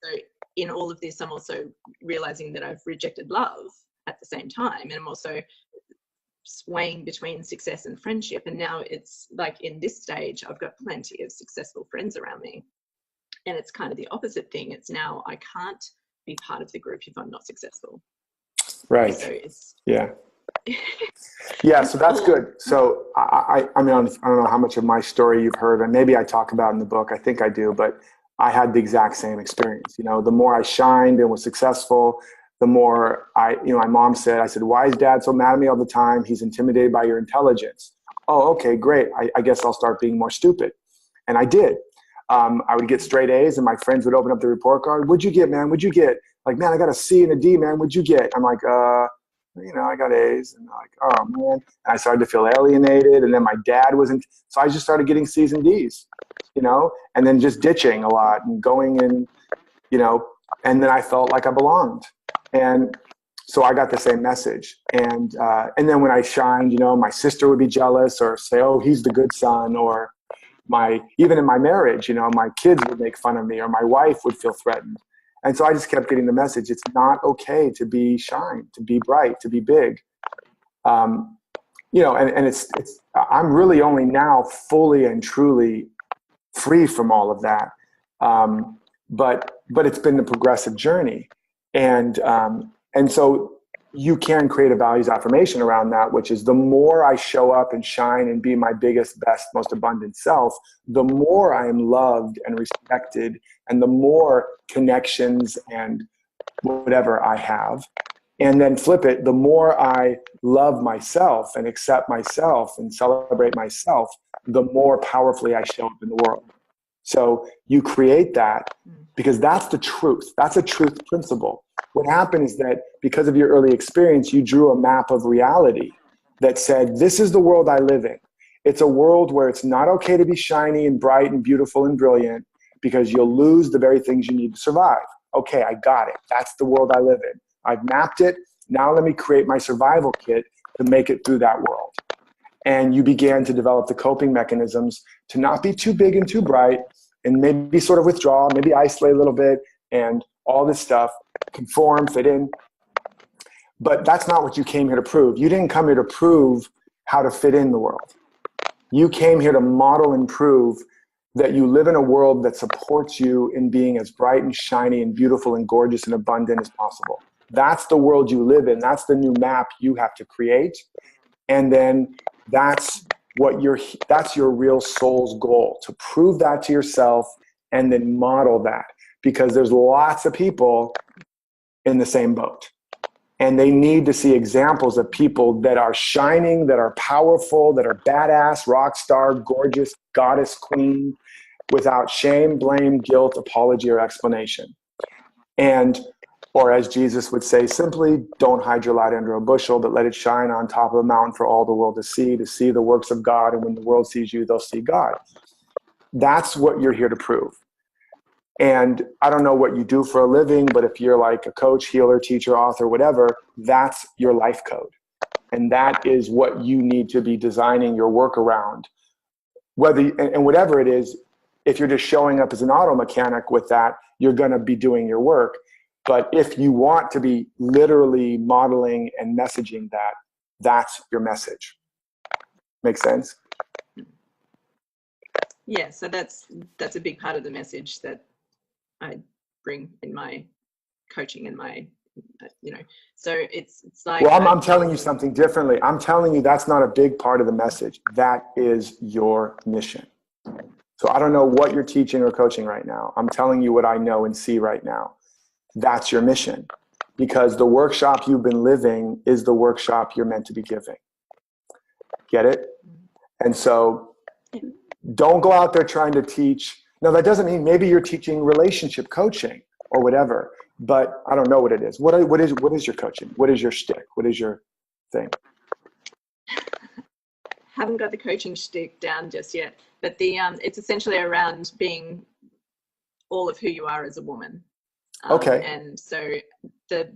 So in all of this, I'm also realizing that I've rejected love at the same time. And I'm also swaying between success and friendship. And now it's like in this stage, I've got plenty of successful friends around me. And it's kind of the opposite thing. It's now I can't be part of the group if I'm not successful. Right. So it's yeah. Yeah, so that's good. So I mean, I don't know how much of my story you've heard, and maybe I talk about in the book. I think I do, but I had the exact same experience. The more I shined and was successful, the more my mom said, I said, why is dad so mad at me all the time? He's intimidated by your intelligence. Oh, okay, great. I guess I'll start being more stupid. And I did. I would get straight A's and my friends would open up the report card. What'd you get, man? What'd you get? Like, man, I got a C and a D, man. What'd you get? I'm like, I got A's. And like, oh man. And I started to feel alienated. And then my dad wasn't, so I just started getting C's and D's, and then just ditching a lot and going in, and then I felt like I belonged. And so I got the same message. And then when I shined, my sister would be jealous or say, oh, he's the good son, or even in my marriage, my kids would make fun of me, or my wife would feel threatened. And so I just kept getting the message. It's not okay to be shine, to be bright, to be big. And it's I'm really only now fully and truly free from all of that. But it's been a progressive journey. And so you can create a values affirmation around that, which is the more I show up and shine and be my biggest, best, most abundant self, the more I am loved and respected, and the more connections and whatever I have. And then flip it, the more I love myself and accept myself and celebrate myself, the more powerfully I show up in the world. So you create that because that's the truth. That's a truth principle. What happened is that because of your early experience, you drew a map of reality that said, this is the world I live in. It's a world where it's not okay to be shiny and bright and beautiful and brilliant because you'll lose the very things you need to survive. Okay, I got it. That's the world I live in. I've mapped it. Now let me create my survival kit to make it through that world. And you began to develop the coping mechanisms to not be too big and too bright and maybe sort of withdraw, maybe isolate a little bit and all this stuff, conform, fit in. But that's not what you came here to prove. You didn't come here to prove how to fit in the world. You came here to model and prove that you live in a world that supports you in being as bright and shiny and beautiful and gorgeous and abundant as possible. That's the world you live in. That's the new map you have to create. And then that's your real soul's goal, to prove that to yourself and then model that, because there's lots of people in the same boat. And they need to see examples of people that are shining, that are powerful, that are badass, rock star, gorgeous, goddess, queen, without shame, blame, guilt, apology, or explanation. And, or as Jesus would say simply, don't hide your light under a bushel, but let it shine on top of a mountain for all the world to see the works of God. And when the world sees you, they'll see God. That's what you're here to prove. And I don't know what you do for a living, but if you're like a coach, healer, teacher, author, whatever, that's your life code. And that is what you need to be designing your work around. And whatever it is, if you're just showing up as an auto mechanic with that, you're going to be doing your work. But if you want to be literally modeling and messaging that, that's your message. Make sense? Yeah, so that's a big part of the message that I bring in my coaching and my, so it's like. Well, I'm telling you something differently. I'm telling you that's not a big part of the message. That is your mission. So I don't know what you're teaching or coaching right now. I'm telling you what I know and see right now. That's your mission, because the workshop you've been living is the workshop you're meant to be giving. Get it? And so don't go out there trying to teach. Now, that doesn't mean maybe you're teaching relationship coaching or whatever, but I don't know what it is. What is your coaching? What is your shtick? What is your thing? Haven't got the coaching shtick down just yet, but it's essentially around being all of who you are as a woman. Okay. And so the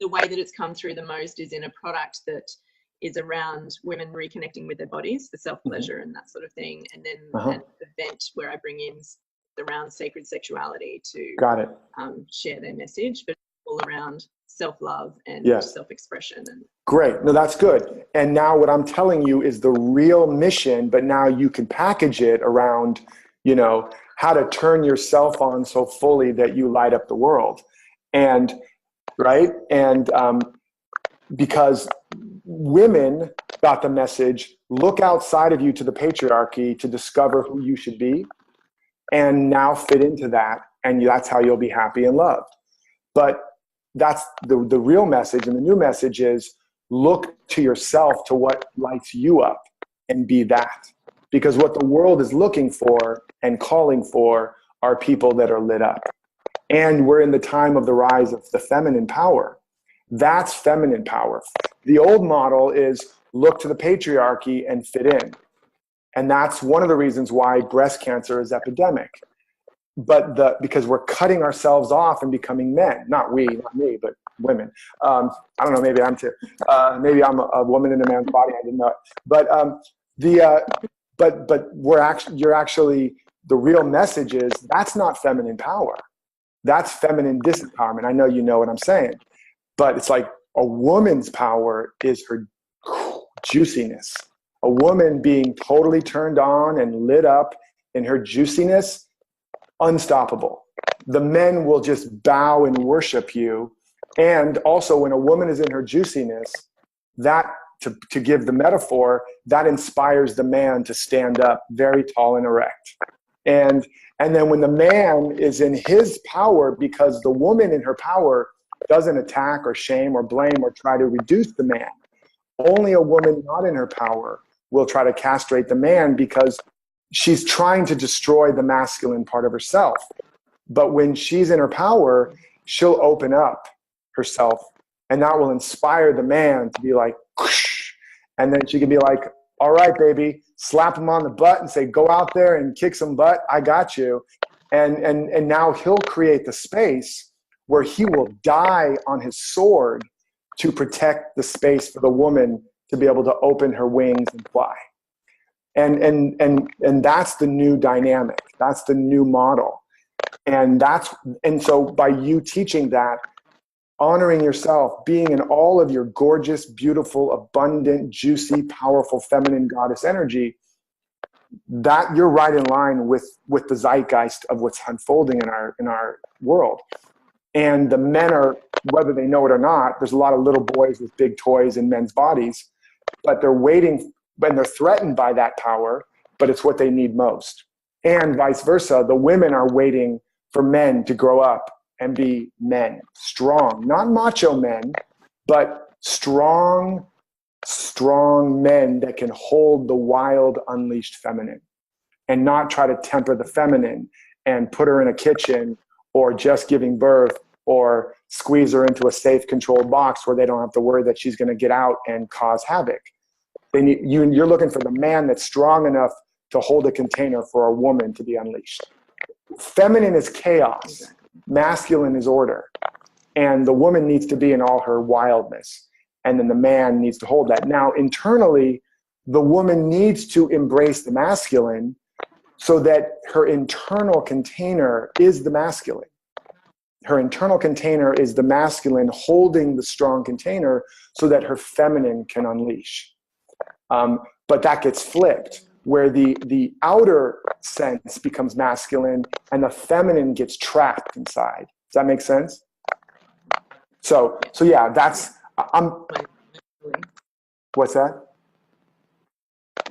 way that it's come through the most is in a product that is around women reconnecting with their bodies, the self-pleasure and that sort of thing. And then an event where I bring in around sacred sexuality to share their message, but all around self-love and self-expression. And great. No, that's good. And now what I'm telling you is the real mission, but now you can package it around, how to turn yourself on so fully that you light up the world. And because women got the message, look outside of you to the patriarchy to discover who you should be, and now fit into that, and that's how you'll be happy and loved. But that's the real message, and the new message is look to yourself, to what lights you up, and be that. Because what the world is looking for and calling for are people that are lit up. And we're in the time of the rise of the feminine power. That's feminine power. The old model is look to the patriarchy and fit in. And that's one of the reasons why breast cancer is epidemic. But because we're cutting ourselves off and becoming men. Not me, but women. I don't know, maybe I'm too. Maybe I'm a woman in a man's body, I didn't know it. But you're actually, the real message is that's not feminine power. That's feminine disempowerment. I know you know what I'm saying. But it's like a woman's power is her juiciness. A woman being totally turned on and lit up in her juiciness, unstoppable. The men will just bow and worship you. And also when a woman is in her juiciness, that, to give the metaphor, that inspires the man to stand up very tall and erect. And then when the man is in his power, because the woman in her power doesn't attack or shame or blame or try to reduce the man. Only a woman not in her power will try to castrate the man because she's trying to destroy the masculine part of herself. But when she's in her power, she'll open up herself, and that will inspire the man to be like, whoosh, and then she can be like, all right, baby, slap him on the butt and say, go out there and kick some butt. I got you. And now he'll create the space where he will die on his sword to protect the space for the woman to be able to open her wings and fly. And that's the new dynamic. That's the new model. And so by you teaching that, honoring yourself, being in all of your gorgeous, beautiful, abundant, juicy, powerful, feminine goddess energy, that you're right in line with the zeitgeist of what's unfolding in our world. And the men are, whether they know it or not, there's a lot of little boys with big toys in men's bodies, but they're waiting, when they're threatened by that power, but it's what they need most. And vice versa, the women are waiting for men to grow up and be men, strong, not macho men, but strong men that can hold the wild, unleashed feminine and not try to temper the feminine and put her in a kitchen or just giving birth or squeeze her into a safe, controlled box where they don't have to worry that she's going to get out and cause havoc. You're looking for the man that's strong enough to hold a container for a woman to be unleashed. Feminine is chaos. Masculine is order. And the woman needs to be in all her wildness. And then the man needs to hold that. Now, internally, the woman needs to embrace the masculine so that her internal container is the masculine. Her internal container is the masculine holding the strong container so that her feminine can unleash. But that gets flipped, where the outer sense becomes masculine and the feminine gets trapped inside. Does that make sense? So yeah, what's that?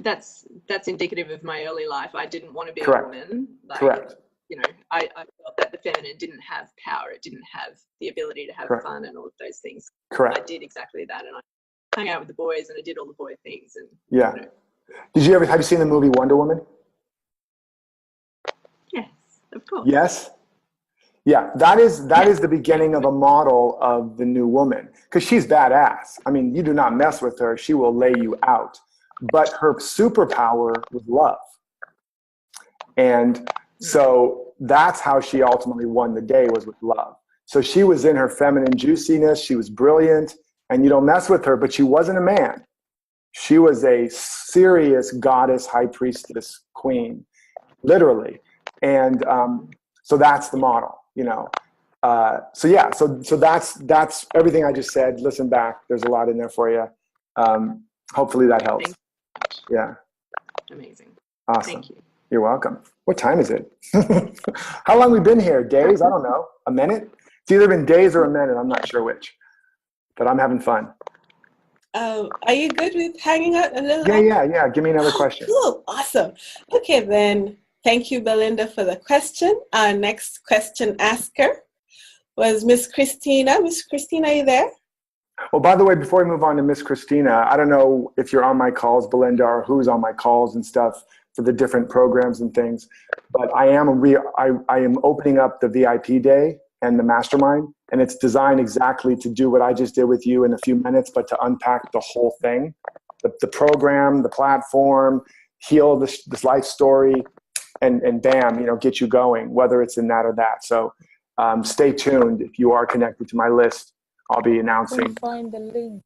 That's indicative of my early life. I didn't want to be Correct. a woman. Correct. You know, I felt that the feminine didn't have power. It didn't have the ability to have Correct. fun and all of those things. Correct. I did exactly that, and I hung out with the boys and I did all the boy things. And yeah. You know. Have you seen the movie Wonder Woman? Yes, of course. Yes. Yeah, that is the beginning of a model of the new woman, because she's badass. I mean, you do not mess with her; she will lay you out. But her superpower was love, and so that's how she ultimately won the day, was with love. So she was in her feminine juiciness. She was brilliant, and you don't mess with her. But she wasn't a man. She was a serious goddess, high priestess, queen, literally. And so that's the model, you know. So yeah, so that's everything I just said. Listen back. There's a lot in there for you. Hopefully that helps. Yeah. Amazing. Awesome. Thank you. You're welcome. What time is it? How long we been here? Days? I don't know. A minute? It's either been days or a minute. I'm not sure which. But I'm having fun. Are you good with hanging out a little? Yeah. Give me another question. Cool. Awesome. Okay, then. Thank you, Belinda, for the question. Our next question asker was Miss Christina. Miss Christina, are you there? Well, by the way, before we move on to Miss Christina, I don't know if you're on my calls, Belinda, or who's on my calls and stuff for the different programs and things, but I am opening up the VIP day and the mastermind, and it's designed exactly to do what I just did with you in a few minutes, but to unpack the whole thing, the program, the platform, heal this life story, and bam, you know, get you going, whether it's in that or that. So stay tuned. If you are connected to my list, I'll be announcing. I couldn't find the link.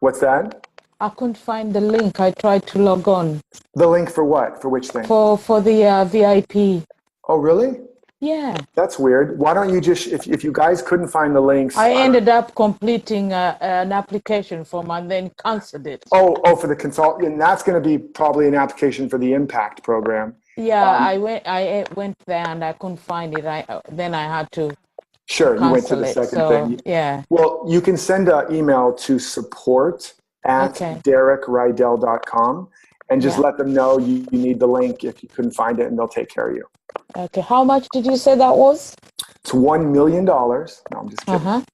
What's that? I couldn't find the link. I tried to log on. The link for what? For which thing? For the VIP. Oh, really? Yeah. That's weird. Why don't you just, if you guys couldn't find the links. I ended up completing an application form and then canceled it. Oh, for the consult, and that's going to be probably an application for the Impact program. Yeah, I went there and I couldn't find it. Then I had to. Sure, you went to the second thing. Yeah. Well, you can send an email to support@DerekRydell.com and just let them know you need the link if you couldn't find it, and they'll take care of you. Okay. How much did you say that was? It's $1 million. No, I'm just kidding.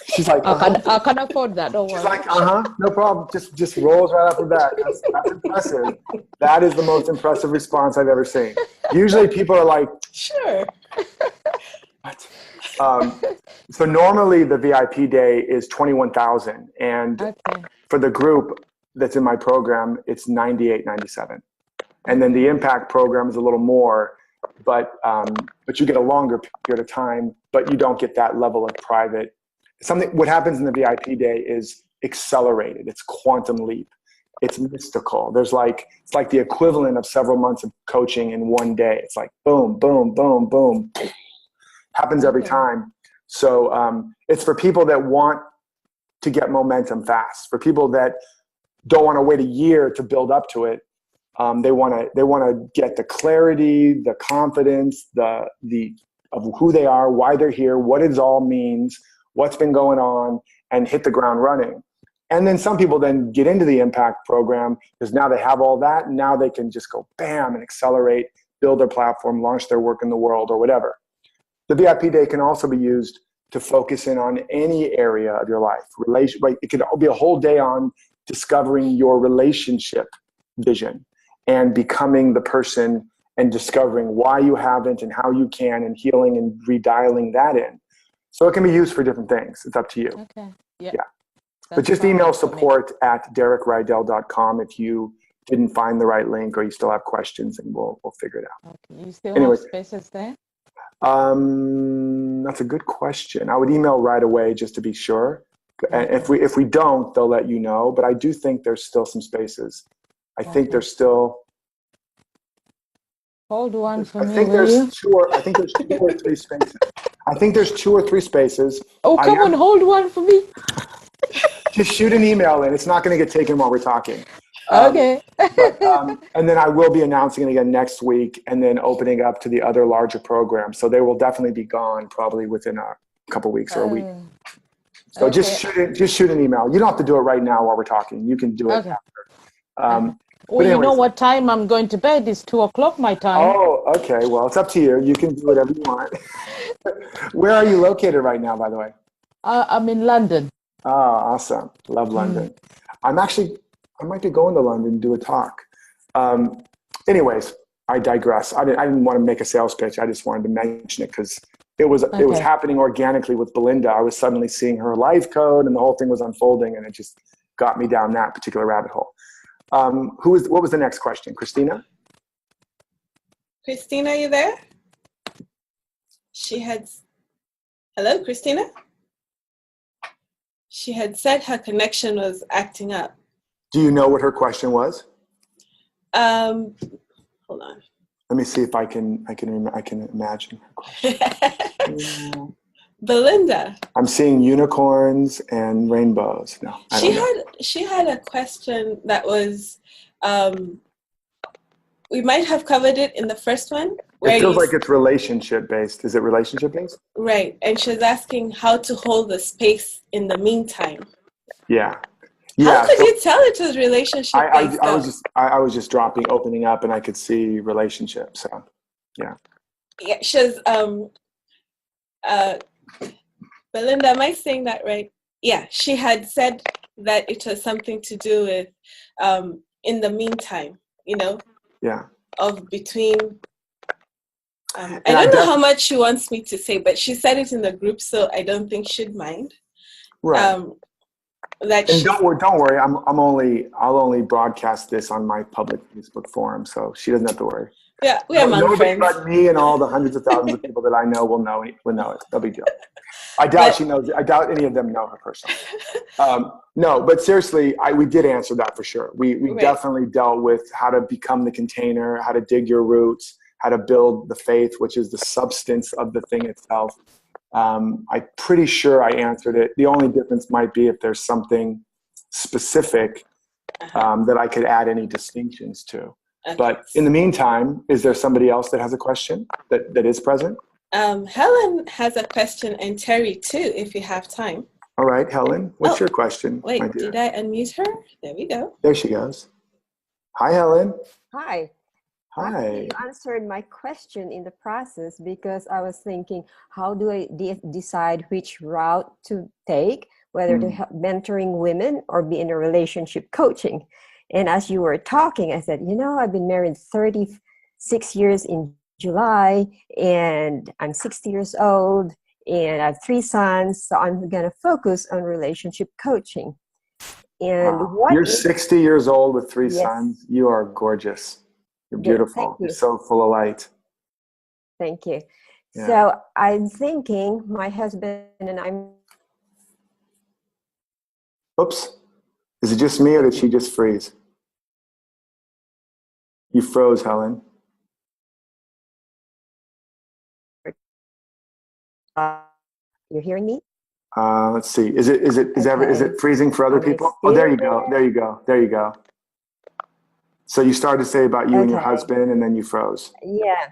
She's like, I can afford that. Don't she's worry. like, no problem. Just rolls right off the bat. That's impressive. That is the most impressive response I've ever seen. Usually people are like, sure. What? So normally the VIP day is 21,000, and for the group that's in my program, it's 98.97. And then the impact program is a little more, but you get a longer period of time, but you don't get that level of private. What happens in the VIP day is accelerated. It's quantum leap. It's mystical. It's like the equivalent of several months of coaching in one day. It's like boom, boom, boom, boom. Happens every time. So it's for people that want to get momentum fast. For people that don't want to wait a year to build up to it. They want to get the clarity, the confidence, the of who they are, why they're here, what it all means, what's been going on, and hit the ground running. And then some people then get into the impact program because now they have all that, and now they can just go bam and accelerate, build their platform, launch their work in the world or whatever. The VIP day can also be used to focus in on any area of your life. It could be a whole day on discovering your relationship vision and becoming the person and discovering why you haven't and how you can, and healing and redialing that in. So it can be used for different things. It's up to you. Okay. Yeah. But just email support@derekreidel.com if you didn't find the right link or you still have questions, and we'll figure it out. Okay. You still have spaces there? That's a good question. I would email right away just to be sure. And if we don't, they'll let you know. But I do think there's still some spaces. I think there's still. Hold one for I me, think will there's you? two or three spaces. I think there's 2 or 3 spaces. Oh, come on, hold one for me. Just shoot an email in. It's not going to get taken while we're talking. Okay. And then I will be announcing it again next week, and then opening up to the other larger programs. So they will definitely be gone probably within a couple weeks or a week. So just shoot an email. You don't have to do it right now while we're talking. You can do it after. Well, anyways, you know what time I'm going to bed? It's 2:00 my time. Oh, okay. Well, it's up to you. You can do whatever you want. Where are you located right now, by the way? I'm in London. Oh, awesome. Love London. I might be going to London and do a talk. Anyways, I digress. I didn't want to make a sales pitch. I just wanted to mention it because it was happening organically with Belinda. I was suddenly seeing her life code, and the whole thing was unfolding, and it just got me down that particular rabbit hole. What was the next question? Christina? Christina, you there? Hello, Christina? She had said her connection was acting up. Do you know what her question was? Hold on. Let me see if I can imagine her question. Belinda. I'm seeing unicorns and rainbows. No, she had a question that was, we might have covered it in the first one. It feels like it's relationship based. Is it relationship based? Right, and she's asking how to hold the space in the meantime. Yeah. How could you tell it was relationship based? I was just opening up, and I could see relationships. So, yeah. Yeah, she's Belinda, am I saying that right? Yeah, she had said that it was something to do with in the meantime, Yeah. Of between. I don't know how much she wants me to say, but she said it in the group, so I don't think she'd mind. Right. Don't worry. I'll only broadcast this on my public Facebook forum, so she doesn't have to worry. Yeah, we are among friends. Nobody but me and all the hundreds of thousands of people that I know will know it. No big deal. I doubt she knows. I doubt any of them know her personally. No, but seriously, we did answer that for sure. We definitely dealt with how to become the container, how to dig your roots, how to build the faith, which is the substance of the thing itself. I'm pretty sure I answered it. The only difference might be if there's something specific that I could add any distinctions to. Okay. But in the meantime, is there somebody else that has a question that is present? Helen has a question, and Terry too, if you have time. All right, Helen, what's your question? Wait, did I unmute her? There we go. There she goes. Hi, Helen. Hi. Actually, you answered my question in the process, because I was thinking, how do I decide which route to take, whether to help mentoring women or be in a relationship coaching? And as you were talking, I said, I've been married 36 years in July, and I'm 60 years old, and I have 3 sons, so I'm going to focus on relationship coaching. And You're 60 years old with 3 sons. You are gorgeous. You're beautiful. You're so full of light. Thank you. Yeah. So I'm thinking my husband and I'm. Oops. Is it just me, or did she just freeze? You froze, Helen. You're hearing me? Let's see. Is it freezing for other people? Oh, there you go. There you go. There you go. So you started to say about you and your husband, and then you froze. Yeah.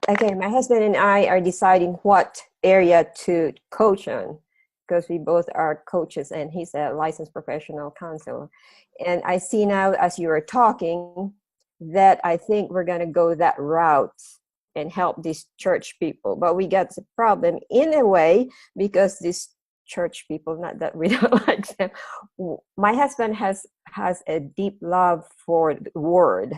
Okay. My husband and I are deciding what area to coach on, because we both are coaches, and he's a licensed professional counselor. And I see now, as you were talking, that I think we're going to go that route and help these church people. But we got the problem in a way, because these church people, not that we don't like them, my husband has a deep love for the word,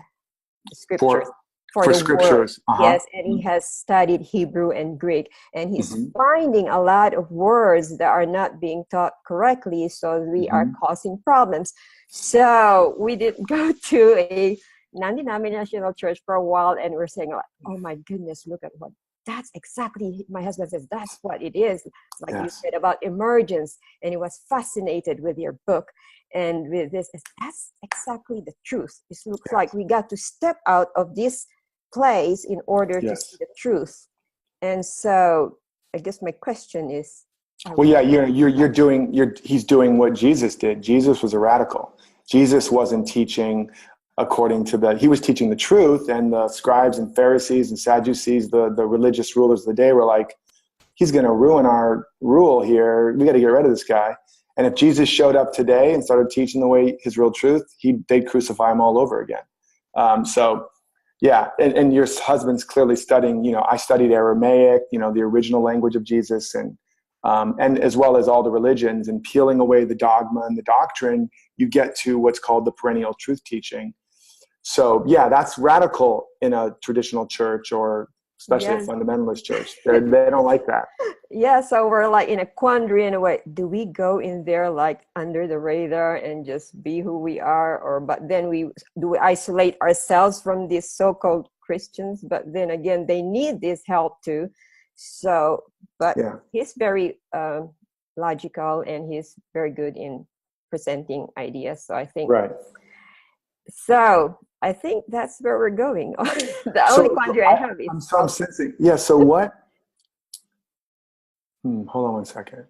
the scriptures. For the scriptures. Yes, and he has studied Hebrew and Greek, and he's finding a lot of words that are not being taught correctly, so we are causing problems. So we did go to a non-denominational church for a while, and we're saying, oh my goodness, look at what, that's exactly, my husband says, that's what it is. Like you said about emergence, and he was fascinated with your book. And with this, that's exactly the truth. It looks like we got to step out of this place in order to see the truth. And so I guess my question is, well, yeah, he's doing what Jesus did. Jesus was a radical. Jesus wasn't teaching he was teaching the truth, and the scribes and Pharisees and Sadducees, the religious rulers of the day, were like, he's going to ruin our rule here. We got to get rid of this guy. And if Jesus showed up today and started teaching the way, his real truth, they'd crucify him all over again. Yeah, and your husband's clearly studying, I studied Aramaic, the original language of Jesus, and as well as all the religions, and peeling away the dogma and the doctrine, you get to what's called the perennial truth teaching. So yeah, that's radical in a traditional church, or especially a fundamentalist church. They don't like that. Yeah, so we're like in a quandary in a way. Do we go in there like under the radar and just be who we are, but then we isolate ourselves from these so-called Christians? But then again, they need this help too. So, but he's very logical, and he's very good in presenting ideas. So I think So I think that's where we're going. Only quandary I have is. I'm sensing. Yeah. So what? Hold on one second.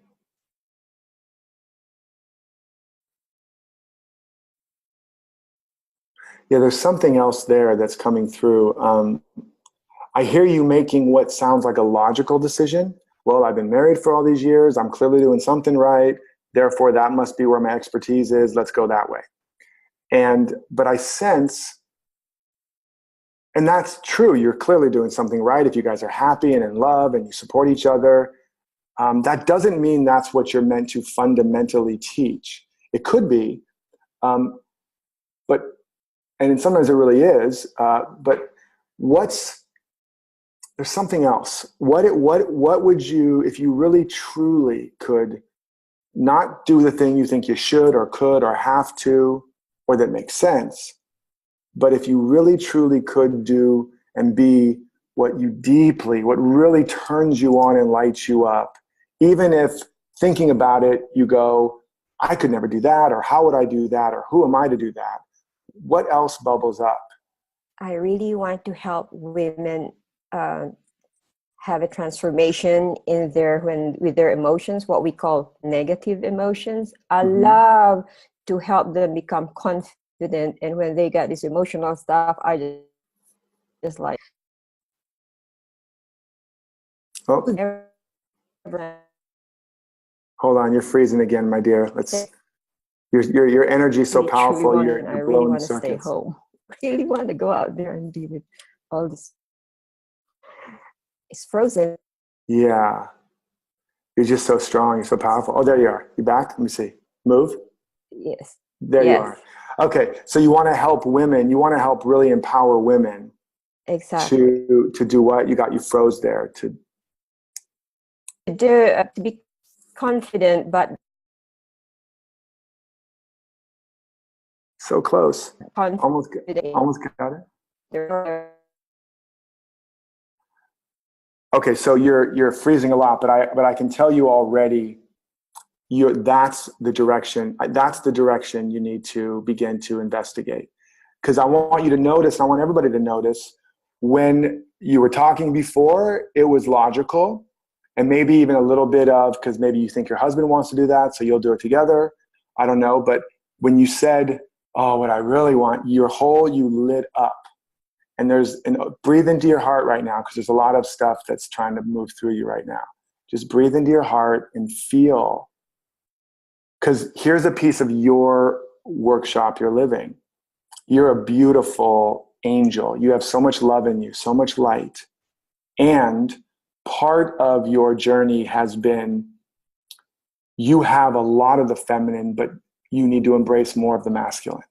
Yeah, there's something else there that's coming through. I hear you making what sounds like a logical decision. Well, I've been married for all these years. I'm clearly doing something right. Therefore, that must be where my expertise is. Let's go that way. But I sense, and that's true, you're clearly doing something right if you guys are happy and in love and you support each other. That doesn't mean that's what you're meant to fundamentally teach. It could be, and sometimes it really is, but there's something else. What would you, if you really truly could not do the thing you think you should or could or have to, or that makes sense, but if you really truly could do and be what really turns you on and lights you up, even if thinking about it, you go, I could never do that, or how would I do that, or who am I to do that? What else bubbles up? I really want to help women have a transformation with their emotions, what we call negative emotions. I love to help them become confident, and when they got this emotional stuff, I just like. Oh. Hold on, you're freezing again, my dear. Your energy is so powerful. You're I really want to stay circuits. home. really want to go out there and be with all this. It's frozen. Yeah. You're just so strong. You're so powerful. Oh, there you are. You back? Let me see. Move. Yes. There you are. Okay. So you want to help women. You want to help really empower women. Exactly. To do what? You froze there. To be confident, but so close. Almost got it. Okay, so you're freezing a lot, but I can tell you already, that's the direction you need to begin to investigate. Because I want you to notice, I want everybody to notice, when you were talking before, it was logical, and maybe even a little bit of, because maybe you think your husband wants to do that, so you'll do it together. I don't know, but when you said, oh, what I really want, you lit up. And breathe into your heart right now, because there's a lot of stuff that's trying to move through you right now. Just breathe into your heart and feel. Because here's a piece of your workshop you're living. You're a beautiful angel. You have so much love in you, so much light. And part of your journey has been, you have a lot of the feminine, but you need to embrace more of the masculine.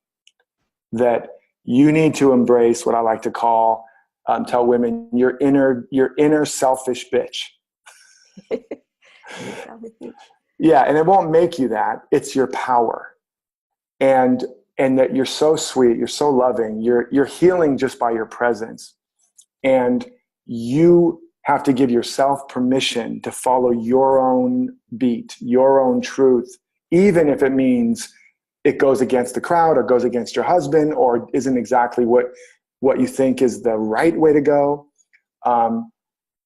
That you need to embrace what I like to tell women, your inner selfish bitch. Yeah, and it won't make you that. It's your power. And that you're so sweet, you're so loving, you're healing just by your presence. And you have to give yourself permission to follow your own beat, your own truth, even if it means it goes against the crowd or goes against your husband or isn't exactly what you think is the right way to go.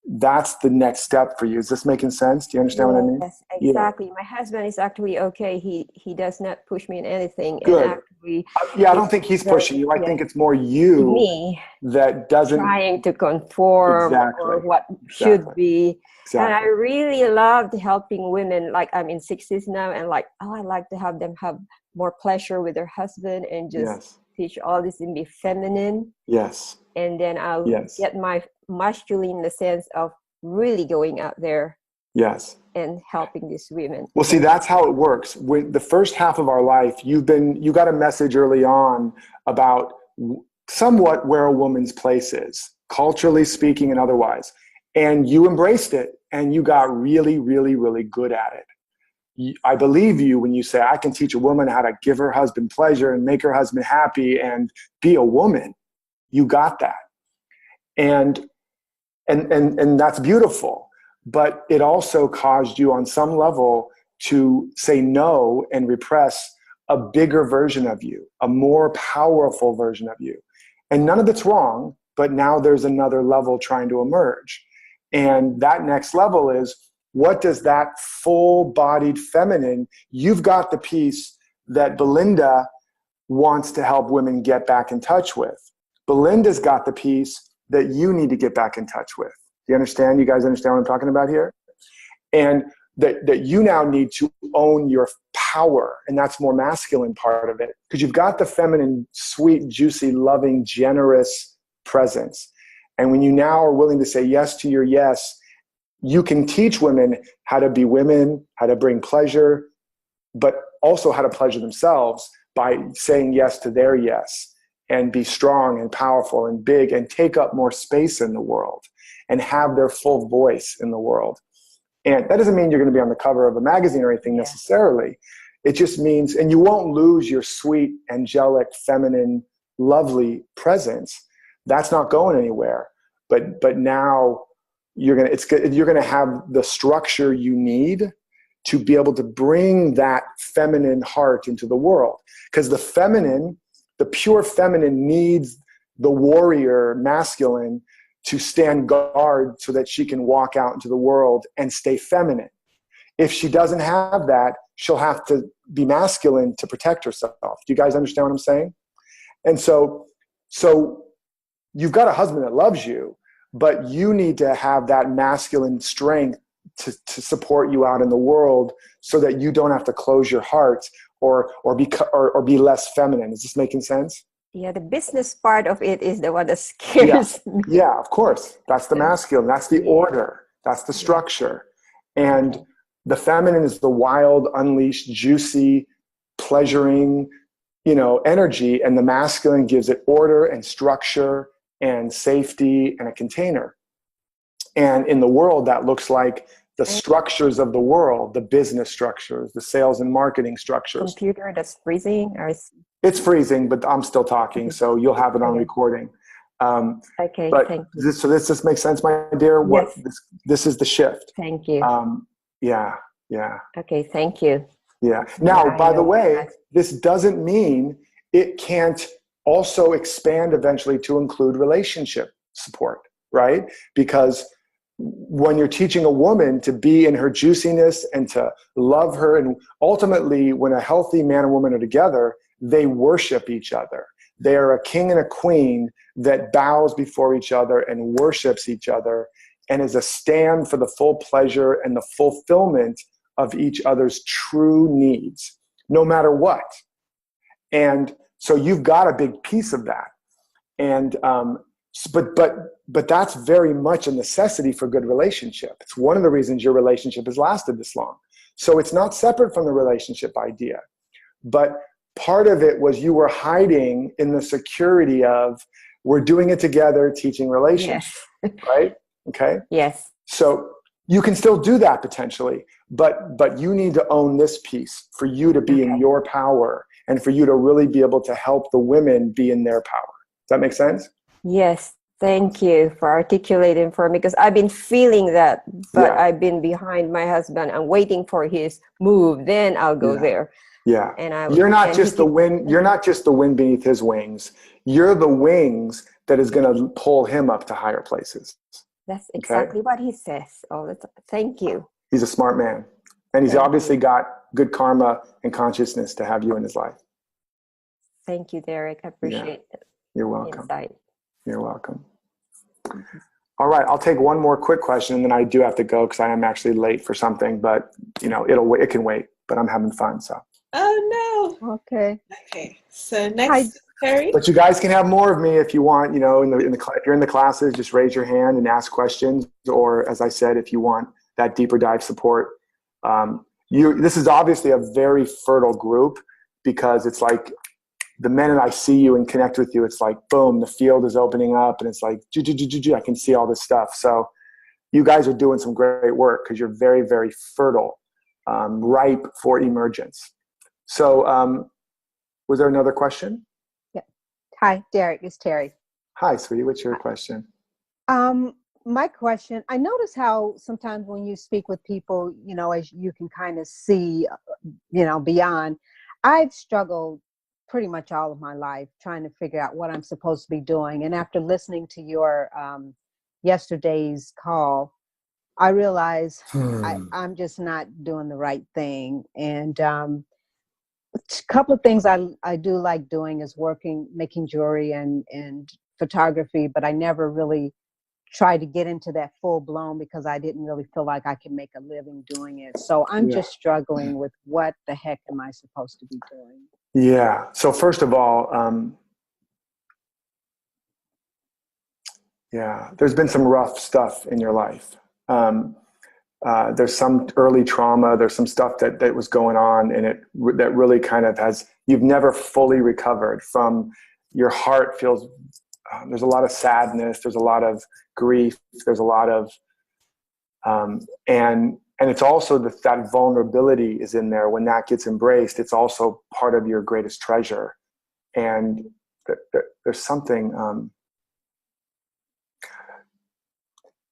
That's the next step for you. Is this making sense? Do you understand what I mean? Yes, exactly. Yeah. My husband is actually okay. He does not push me in anything. Good. And actually, I don't think he's pushing you. I think it's more you me that doesn't trying to conform or what should be. Exactly. And I really loved helping women. Like, I'm in 60s now, and I like to have them have more pleasure with their husband and just teach all this and be feminine. Yes. And then I'll get my masculine in the sense of really going out there. Yes. And helping these women. Well, see, that's how it works. When the first half of our life, you got a message early on about somewhat where a woman's place is, culturally speaking and otherwise. And you embraced it, and you got really, really, really good at it. I believe you when you say, I can teach a woman how to give her husband pleasure and make her husband happy and be a woman. You got that. And that's beautiful. But it also caused you on some level to say no and repress a bigger version of you, a more powerful version of you. And none of it's wrong, but now there's another level trying to emerge. And that next level is, what does that full-bodied feminine, you've got the piece that Belinda wants to help women get back in touch with. Belinda's got the piece that you need to get back in touch with. Do you understand? You guys understand what I'm talking about here? And that you now need to own your power, and that's more masculine part of it, because you've got the feminine, sweet, juicy, loving, generous presence. And when you now are willing to say yes to your yes, you can teach women how to be women, how to bring pleasure, but also how to pleasure themselves by saying yes to their yes, and be strong and powerful and big and take up more space in the world and have their full voice in the world. And that doesn't mean you're going to be on the cover of a magazine or anything necessarily. It just means, and you won't lose your sweet, angelic, feminine, lovely presence. That's not going anywhere. But now you're going to have the structure you need to be able to bring that feminine heart into the world. Because the pure feminine needs the warrior masculine to stand guard so that she can walk out into the world and stay feminine. If she doesn't have that, she'll have to be masculine to protect herself. Do you guys understand what I'm saying? And so you've got a husband that loves you, but you need to have that masculine strength to support you out in the world so that you don't have to close your heart or be less feminine. Is this making sense? Yeah, the business part of it is the one that scares me. Yeah, of course. That's the masculine. That's the order. That's the structure. And the feminine is the wild, unleashed, juicy, pleasuring, energy. And the masculine gives it order and structure and safety and a container. And in the world, that looks like the structures of the world, the business structures, the sales and marketing structures. Computer that's freezing? It's freezing, but I'm still talking, so you'll have it on recording. Okay, but thank you. So this just makes sense, my dear? Yes. This is the shift. Thank you. Yeah. Okay, thank you. Yeah. Now, by the way, this doesn't mean it can't also expand eventually to include relationship support, right? Because when you're teaching a woman to be in her juiciness and to love her, and ultimately when a healthy man and woman are together, they worship each other. They are a king and a queen that bows before each other and worships each other and is a stand for the full pleasure and the fulfillment of each other's true needs, no matter what. And so you've got a big piece of that. And but that's very much a necessity for good relationship. It's one of the reasons your relationship has lasted this long. So it's not separate from the relationship idea. But part of it was you were hiding in the security of, we're doing it together, teaching relationship, right? Okay? Yes. So you can still do that potentially, but you need to own this piece for you to be in your power and for you to really be able to help the women be in their power. Does that make sense? Yes. Thank you for articulating for me, because I've been feeling that, but I've been behind my husband and waiting for his move. Then I'll go there. Yeah. And you're not just the wind. You're not just the wind beneath his wings. You're the wings that is going to pull him up to higher places. That's exactly what he says all the time. Thank you. He's a smart man. And he's obviously got good karma and consciousness to have you in his life. Thank you, Derek. I appreciate it. You're welcome. Insight. You're welcome. All right, I'll take one more quick question, and then I do have to go because I am actually late for something. But it can wait. But I'm having fun, so. Oh no. Okay. So next, Terry. But you guys can have more of me if you want. If you're in the classes, just raise your hand and ask questions. Or as I said, if you want that deeper dive support, this is obviously a very fertile group, because it's like the minute I see you and connect with you, it's like, boom, the field is opening up and it's like, I can see all this stuff. So you guys are doing some great work because you're very, very fertile, ripe for emergence. So was there another question? Yeah. Hi, Derek, it's Terry. Hi, sweetie. What's your question? My question, I notice how sometimes when you speak with people, as you can kind of see, beyond, I've struggled pretty much all of my life trying to figure out what I'm supposed to be doing. And after listening to your yesterday's call, I realized I'm just not doing the right thing. And a couple of things I do like doing is making jewelry and photography, but I never really tried to get into that full blown because I didn't really feel like I could make a living doing it. So I'm just struggling with what the heck am I supposed to be doing? Yeah. So first of all, there's been some rough stuff in your life. There's some early trauma. There's some stuff that was going on, and that really kind of you've never fully recovered from. Your heart feels, there's a lot of sadness. There's a lot of grief. There's a lot of, and it's also that vulnerability is in there. When that gets embraced, it's also part of your greatest treasure. And there's something,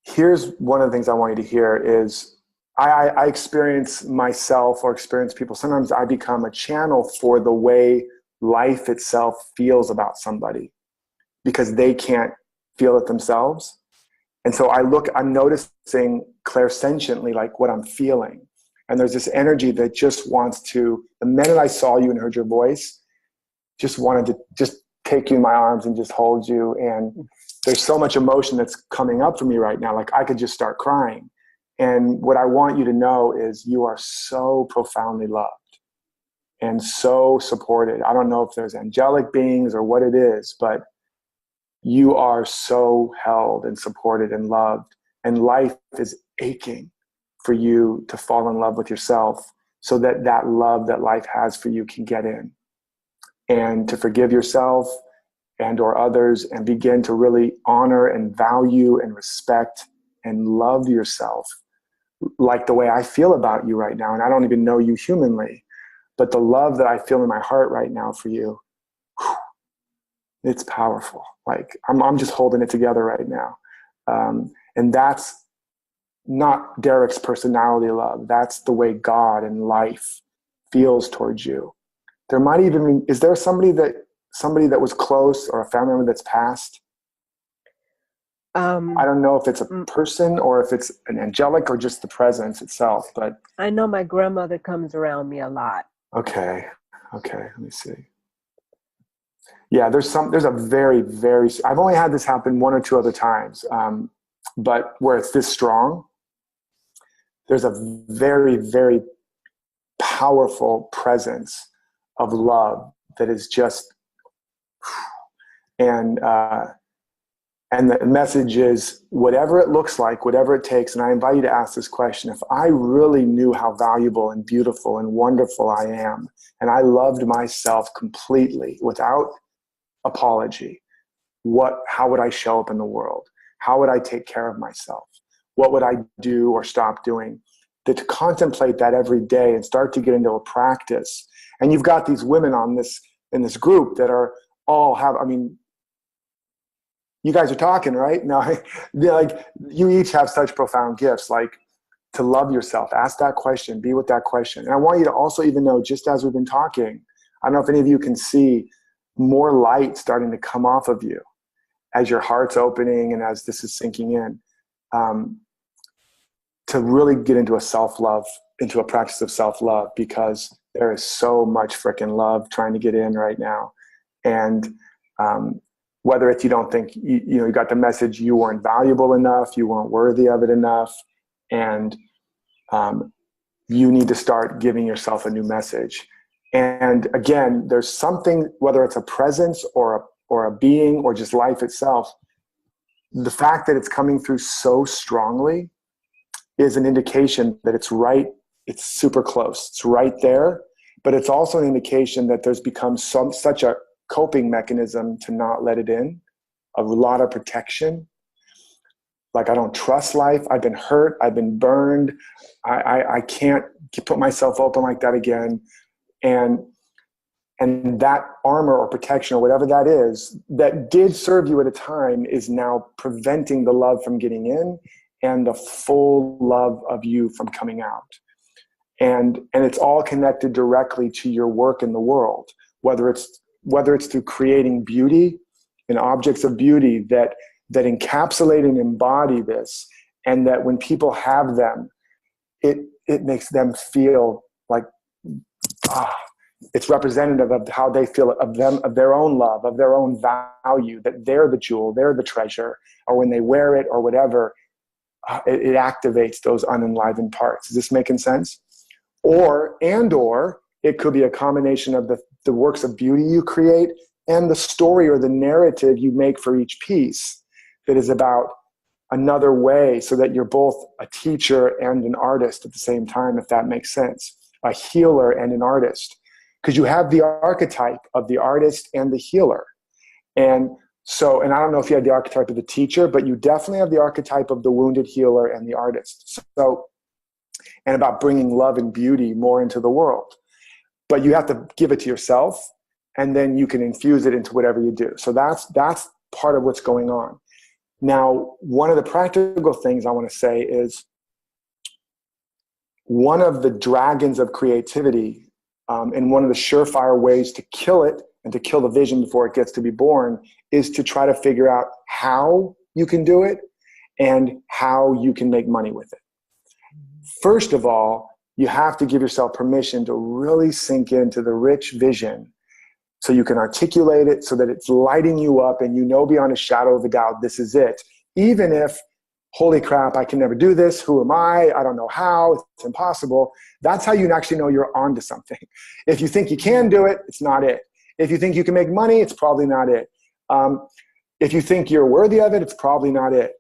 here's one of the things I want you to hear is I experience myself or experience people. Sometimes I become a channel for the way life itself feels about somebody because they can't feel it themselves. And so I'm noticing clairsentiently like what I'm feeling. And there's this energy that just wants to, the minute I saw you and heard your voice, just wanted to just take you in my arms and just hold you. And there's so much emotion that's coming up for me right now. Like I could just start crying. And what I want you to know is you are so profoundly loved. and so supported. I don't know if there's angelic beings or what it is, but you are so held and supported and loved, and life is aching for you to fall in love with yourself so that that love that life has for you can get in, and to forgive yourself and or others, and begin to really honor and value and respect and love yourself like the way I feel about you right now. And I don't even know you humanly, but the love that I feel in my heart right now for you, it's powerful. Like I'm just holding it together right now. And that's not Derek's personality love. That's the way God and life feels towards you. There might even be, is there somebody that was close or a family member that's passed? I don't know if it's a person or if it's an angelic or just the presence itself, but I know my grandmother comes around me a lot. Okay. Let me see. Yeah, there's a very, very, I've only had this happen one or two other times, but where it's this strong, there's a very, very powerful presence of love that is just, and the message is, whatever it looks like, whatever it takes, and I invite you to ask this question: if I really knew how valuable and beautiful and wonderful I am, and I loved myself completely without apology, how would I show up in the world? How would I take care of myself? What would I do or stop doing? To contemplate that every day and start to get into a practice. And you've got these women in this group that are all you guys are talking, right? Now, like, you each have such profound gifts, like to love yourself. Ask that question, be with that question. And I want you to also even know, just as we've been talking, I don't know if any of you can see more light starting to come off of you as your heart's opening and as this is sinking in, to really get into a practice of self-love, because there is so much freaking love trying to get in right now. And whether it's you don't think, you got the message you weren't valuable enough, you weren't worthy of it enough, and you need to start giving yourself a new message. And again, there's something, whether it's a presence or a being or just life itself, the fact that it's coming through so strongly is an indication that it's super close, it's right there, but it's also an indication that there's become such a coping mechanism to not let it in, a lot of protection. Like, I don't trust life, I've been hurt, I've been burned, I can't put myself open like that again. And that armor or protection or whatever that is that did serve you at a time is now preventing the love from getting in and the full love of you from coming out. And it's all connected directly to your work in the world, whether it's through creating beauty and objects of beauty that encapsulate and embody this, and that when people have them, it makes them feel like, it's representative of how they feel of their own love, of their own value, that they're the jewel, they're the treasure, or when they wear it or whatever, it activates those unenlivened parts. Is this making sense? Or it could be a combination of the works of beauty you create and the story or the narrative you make for each piece that is about another way, so that you're both a teacher and an artist at the same time, if that makes sense. A healer and an artist. Because you have the archetype of the artist and the healer. And I don't know if you had the archetype of the teacher, but you definitely have the archetype of the wounded healer and the artist. And about bringing love and beauty more into the world. But you have to give it to yourself, and then you can infuse it into whatever you do. So that's part of what's going on. Now, one of the practical things I want to say is, one of the dragons of creativity, and one of the surefire ways to kill it and to kill the vision before it gets to be born, is to try to figure out how you can do it and how you can make money with it. First of all, you have to give yourself permission to really sink into the rich vision, so you can articulate it, so that it's lighting you up and beyond a shadow of a doubt, this is it. Even if holy crap, I can never do this. Who am I? I don't know how. It's impossible. That's how you actually know you're onto something. If you think you can do it, it's not it. If you think you can make money, it's probably not it. If you think you're worthy of it, it's probably not it.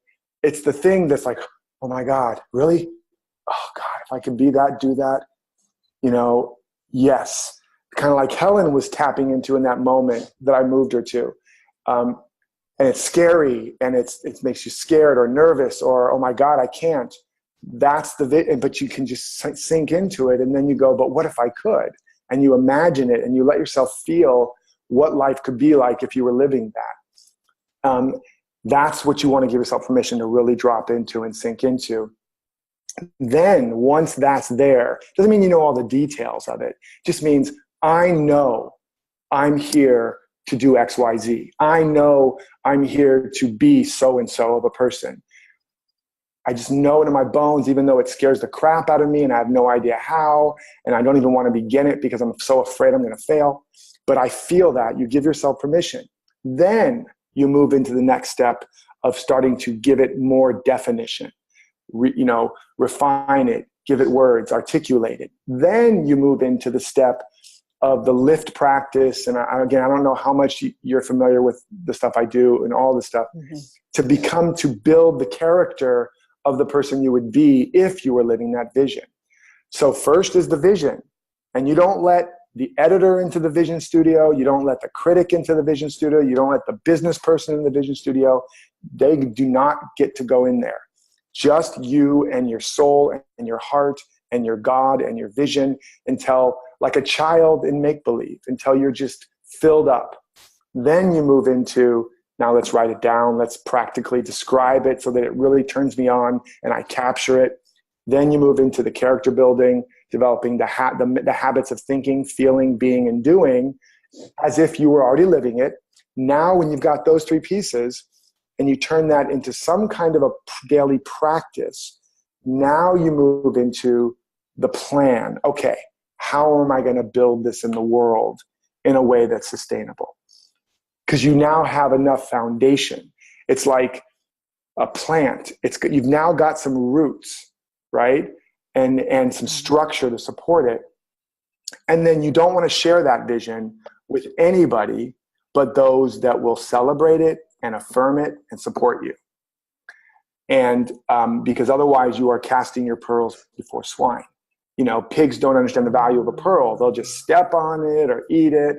It's the thing that's like, oh my God, really? Oh God, if I could be that, do that, yes. Kind of like Helen was tapping into in that moment that I moved her to. And it's scary, and it makes you scared or nervous or, oh my God, I can't. That's but you can just sink into it, and then you go, but what if I could? And you imagine it, and you let yourself feel what life could be like if you were living that. That's what you want to give yourself permission to really drop into and sink into. Then once that's there, doesn't mean you know all the details of it. Just means I know I'm here to do X, Y, Z. I know I'm here to be so-and-so of a person. I just know it in my bones, even though it scares the crap out of me and I have no idea how, and I don't even want to begin it because I'm so afraid I'm going to fail. But I feel that. You give yourself permission. Then you move into the next step of starting to give it more definition, refine it, give it words, articulate it. Then you move into the step of the lift practice. And again, I don't know how much you're familiar with the stuff I do and all the stuff, to build the character of the person you would be if you were living that vision. So first is the vision, and you don't let the editor into the vision studio. You don't let the critic into the vision studio. You don't let the business person in the vision studio. They do not get to go in there. Just you and your soul and your heart and your God and your vision, until, like a child in make-believe, until you're just filled up. Then you move into, now let's write it down. Let's practically describe it so that it really turns me on and I capture it. Then you move into the character building, developing the habits of thinking, feeling, being, and doing as if you were already living it. Now, when you've got those three pieces and you turn that into some kind of a daily practice, now you move into the plan. Okay, how am I going to build this in the world in a way that's sustainable? Because you now have enough foundation. It's like a plant. You've now got some roots, right? And some structure to support it. And then you don't want to share that vision with anybody but those that will celebrate it and affirm it and support you. And because otherwise you are casting your pearls before swine. Pigs don't understand the value of a pearl. They'll just step on it or eat it.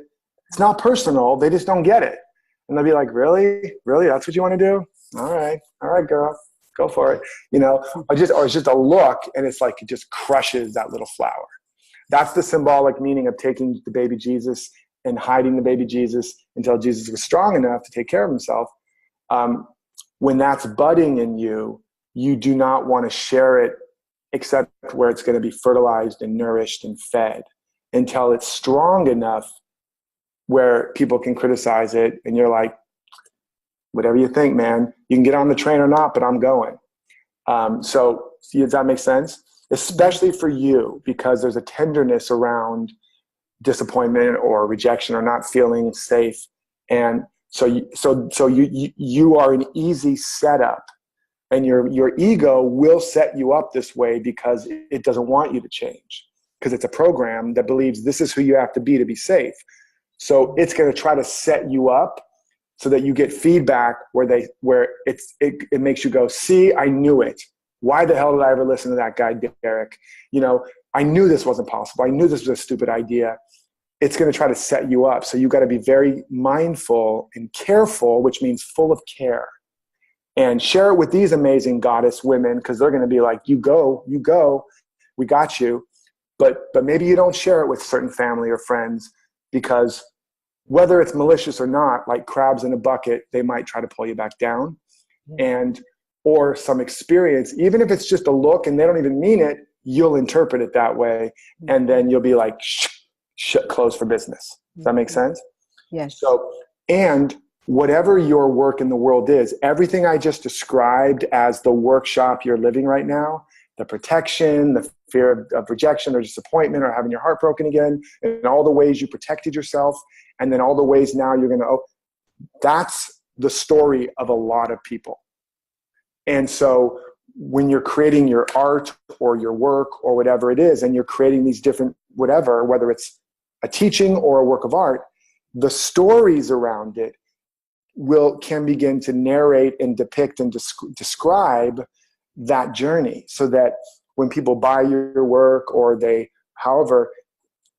It's not personal. They just don't get it. And they'll be like, really? Really? That's what you want to do? All right, girl, go for it. Or it's just a look, and it's like it just crushes that little flower. That's the symbolic meaning of taking the baby Jesus and hiding the baby Jesus until Jesus was strong enough to take care of himself. When that's budding in you, you do not want to share it except where it's going to be fertilized and nourished and fed until it's strong enough where people can criticize it. And you're like, whatever you think, man, you can get on the train or not, but I'm going. So does that make sense? Especially for you, because there's a tenderness around disappointment or rejection or not feeling safe. And so you are an easy setup, and your ego will set you up this way because it doesn't want you to change, because it's a program that believes this is who you have to be safe. So it's going to try to set you up so that you get feedback where it makes you go, see, I knew it. Why the hell did I ever listen to that guy, Derek? I knew this wasn't possible. I knew this was a stupid idea. It's going to try to set you up. So you've got to be very mindful and careful, which means full of care. And share it with these amazing goddess women, because they're going to be like, you go, we got you. But maybe you don't share it with certain family or friends, because whether it's malicious or not, like crabs in a bucket, they might try to pull you back down. Or some experience, even if it's just a look and they don't even mean it, you'll interpret it that way. And then you'll be like, close for business. Does that make sense? Yes. So, and whatever your work in the world is, everything I just described as the workshop you're living right now, the protection, the fear of rejection or disappointment or having your heart broken again, and all the ways you protected yourself, and then all the ways now you're going to, that's the story of a lot of people. And so when you're creating your art or your work or whatever it is, and you're creating these different whatever, whether it's a teaching or a work of art, the stories around it can begin to narrate and depict and describe that journey, so that when people buy your work or they, however,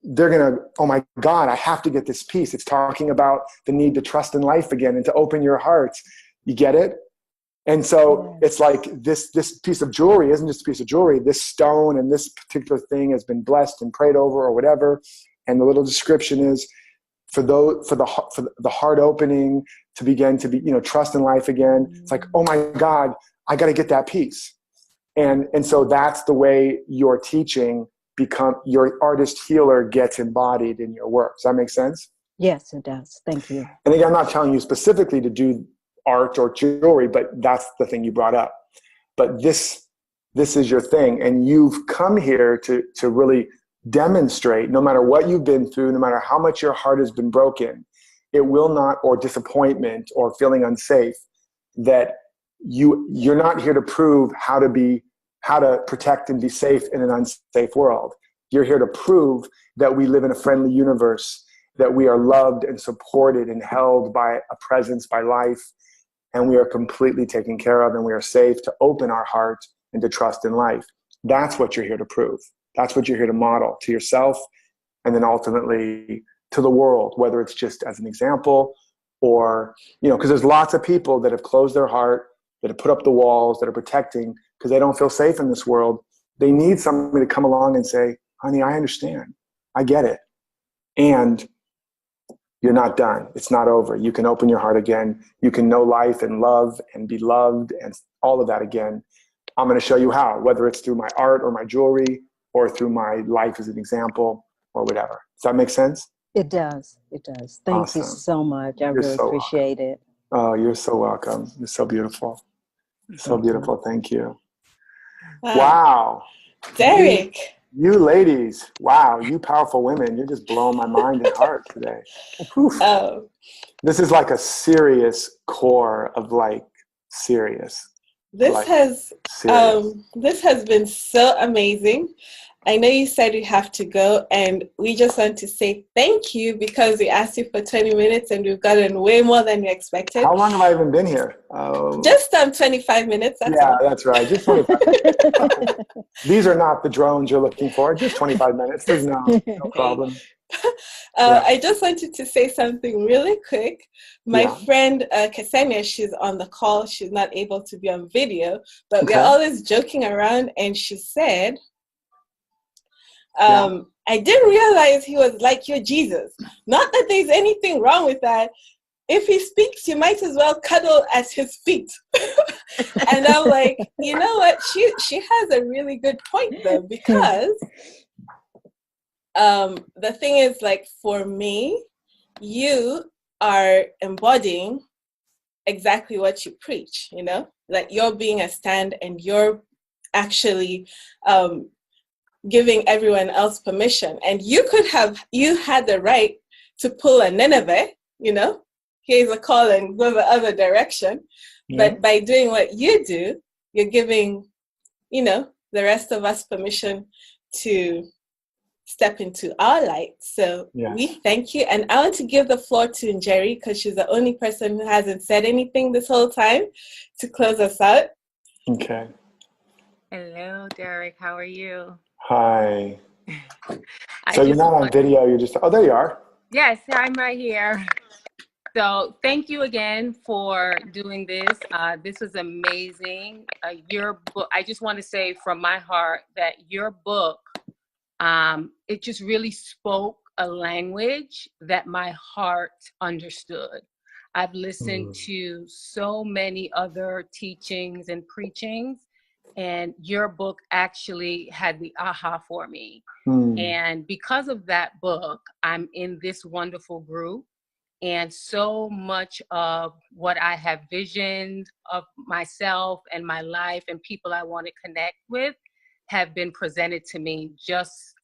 they're going to, oh my God, I have to get this piece. It's talking about the need to trust in life again and to open your heart. You get it? And so it's like this piece of jewelry isn't just a piece of jewelry. This stone and this particular thing has been blessed and prayed over or whatever. And the little description is for the heart opening to begin to be, trust in life again. It's like, oh my God, I got to get that piece. And so that's the way your teaching your artist healer gets embodied in your work. Does that make sense? Yes, it does. Thank you. And again, I'm not telling you specifically to do art or jewelry, but that's the thing you brought up. But this is your thing. And you've come here to really demonstrate, no matter what you've been through, no matter how much your heart has been broken, it will not, or disappointment or feeling unsafe, that you're not here to prove how to protect and be safe in an unsafe world. You're here to prove that we live in a friendly universe, that we are loved and supported and held by a presence, by life, and we are completely taken care of, and we are safe to open our heart and to trust in life. That's what you're here to prove. That's what you're here to model to yourself, and then ultimately to the world, whether it's just as an example or, because there's lots of people that have closed their heart, that have put up the walls, that are protecting because they don't feel safe in this world. They need somebody to come along and say, honey, I understand. I get it. And you're not done. It's not over. You can open your heart again. You can know life and love and be loved and all of that again. I'm going to show you how, whether it's through my art or my jewelry or through my life as an example or whatever. Does that make sense? It does. It does. Thank you so much. I really appreciate it. Oh, you're so welcome. You're so beautiful. So beautiful. Thank you. Wow. Derek. You ladies. Wow. You powerful women. You're just blowing my mind and heart today. Oh. This is like a serious core of serious. This has been so amazing. I know you said you have to go, and we just want to say thank you because we asked you for 20 minutes and we've gotten way more than we expected. How long have I even been here? Just 25 minutes. That's right. Just 25 minutes. These are not the drones you're looking for. Just 25 minutes. There's no problem. I just wanted to say something really quick. My friend Ksenia, she's on the call. She's not able to be on video, but we're always joking around, and she said, I didn't realize he was like your Jesus. Not that there's anything wrong with that. If he speaks, you might as well cuddle at his feet. And I'm like, you know what? She has a really good point though, because the thing is, for me, you are embodying exactly what you preach, you're being a stand, and you're actually giving everyone else permission. And you had the right to pull a Nineveh, here's a call and go the other direction. Yeah. But by doing what you do, you're giving, the rest of us permission to step into our light. So we thank you. And I want to give the floor to Njeri, because she's the only person who hasn't said anything this whole time, to close us out. Okay. Hello, Derek. How are you? Hi. So you're not on video, you're just, there you are. Yes, I'm right here. So thank you again for doing this. This was amazing. Your book, I just want to say from my heart that your book, it just really spoke a language that my heart understood. I've listened to so many other teachings and preachings, and your book actually had the aha for me. And because of that book, I'm in this wonderful group, and so much of what I have visioned of myself and my life and people I want to connect with have been presented to me just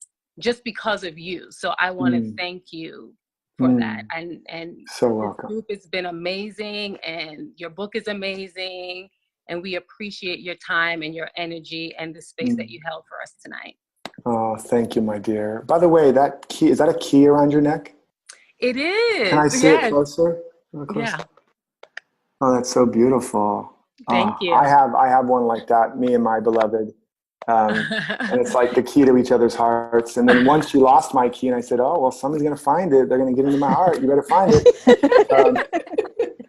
because of you. So I want to thank you for that. And so welcome. This group has been amazing, and your book is amazing. And we appreciate your time and your energy and the space that you held for us tonight. Oh, thank you, my dear. By the way, that key, is that a key around your neck? It is. Can I see it closer? Yeah. Oh, that's so beautiful. Thank you. I have one like that, me and my beloved. And it's like the key to each other's hearts. And then once she lost my key, and I said, oh, well, somebody's going to find it. They're going to get into my heart. You better find it.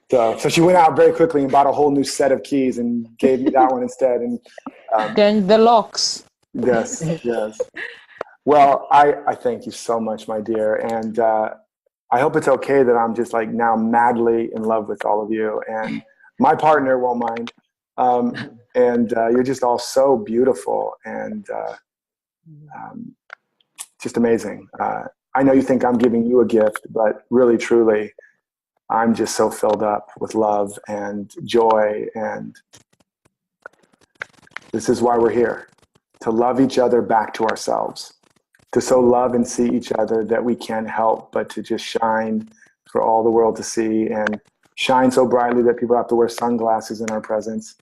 So she went out very quickly and bought a whole new set of keys and gave me that one instead. And change the locks. Yes, yes. Well, I thank you so much, my dear. And I hope it's okay that I'm just like now madly in love with all of you. And my partner won't mind. And you're just all so beautiful and just amazing. I know you think I'm giving you a gift, but really, truly, I'm just so filled up with love and joy. And this is why we're here, to love each other back to ourselves, to so love and see each other that we can't help but to just shine for all the world to see, and shine so brightly that people have to wear sunglasses in our presence,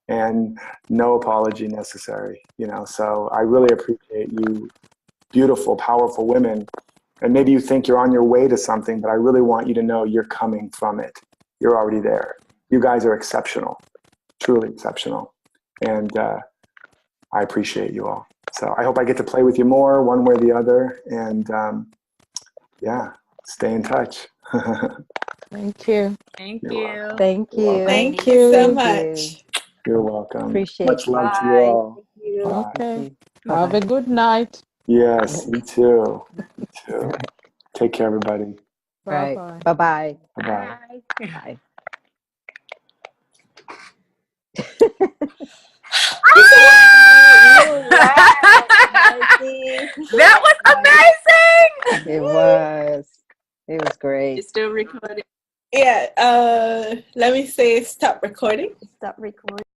and no apology necessary, you know. So I really appreciate you, beautiful, powerful women. And maybe you think you're on your way to something, but I really want you to know you're coming from it. You're already there. You guys are exceptional, truly exceptional. And I appreciate you all. So I hope I get to play with you more, one way or the other. And yeah, stay in touch. Thank you. Thank You're you. welcome. Thank you. Thank you so Thank much. You're welcome. Appreciate Much love to you Bye. all. Thank you. Bye. Okay. Bye-bye. Have a good night. Yes, you too. You too. Take care, everybody. Right. Bye-bye. Bye-bye. Bye-bye. Bye. That was amazing. It was. It was great. You're still recording. Yeah, let me say stop recording. Stop recording.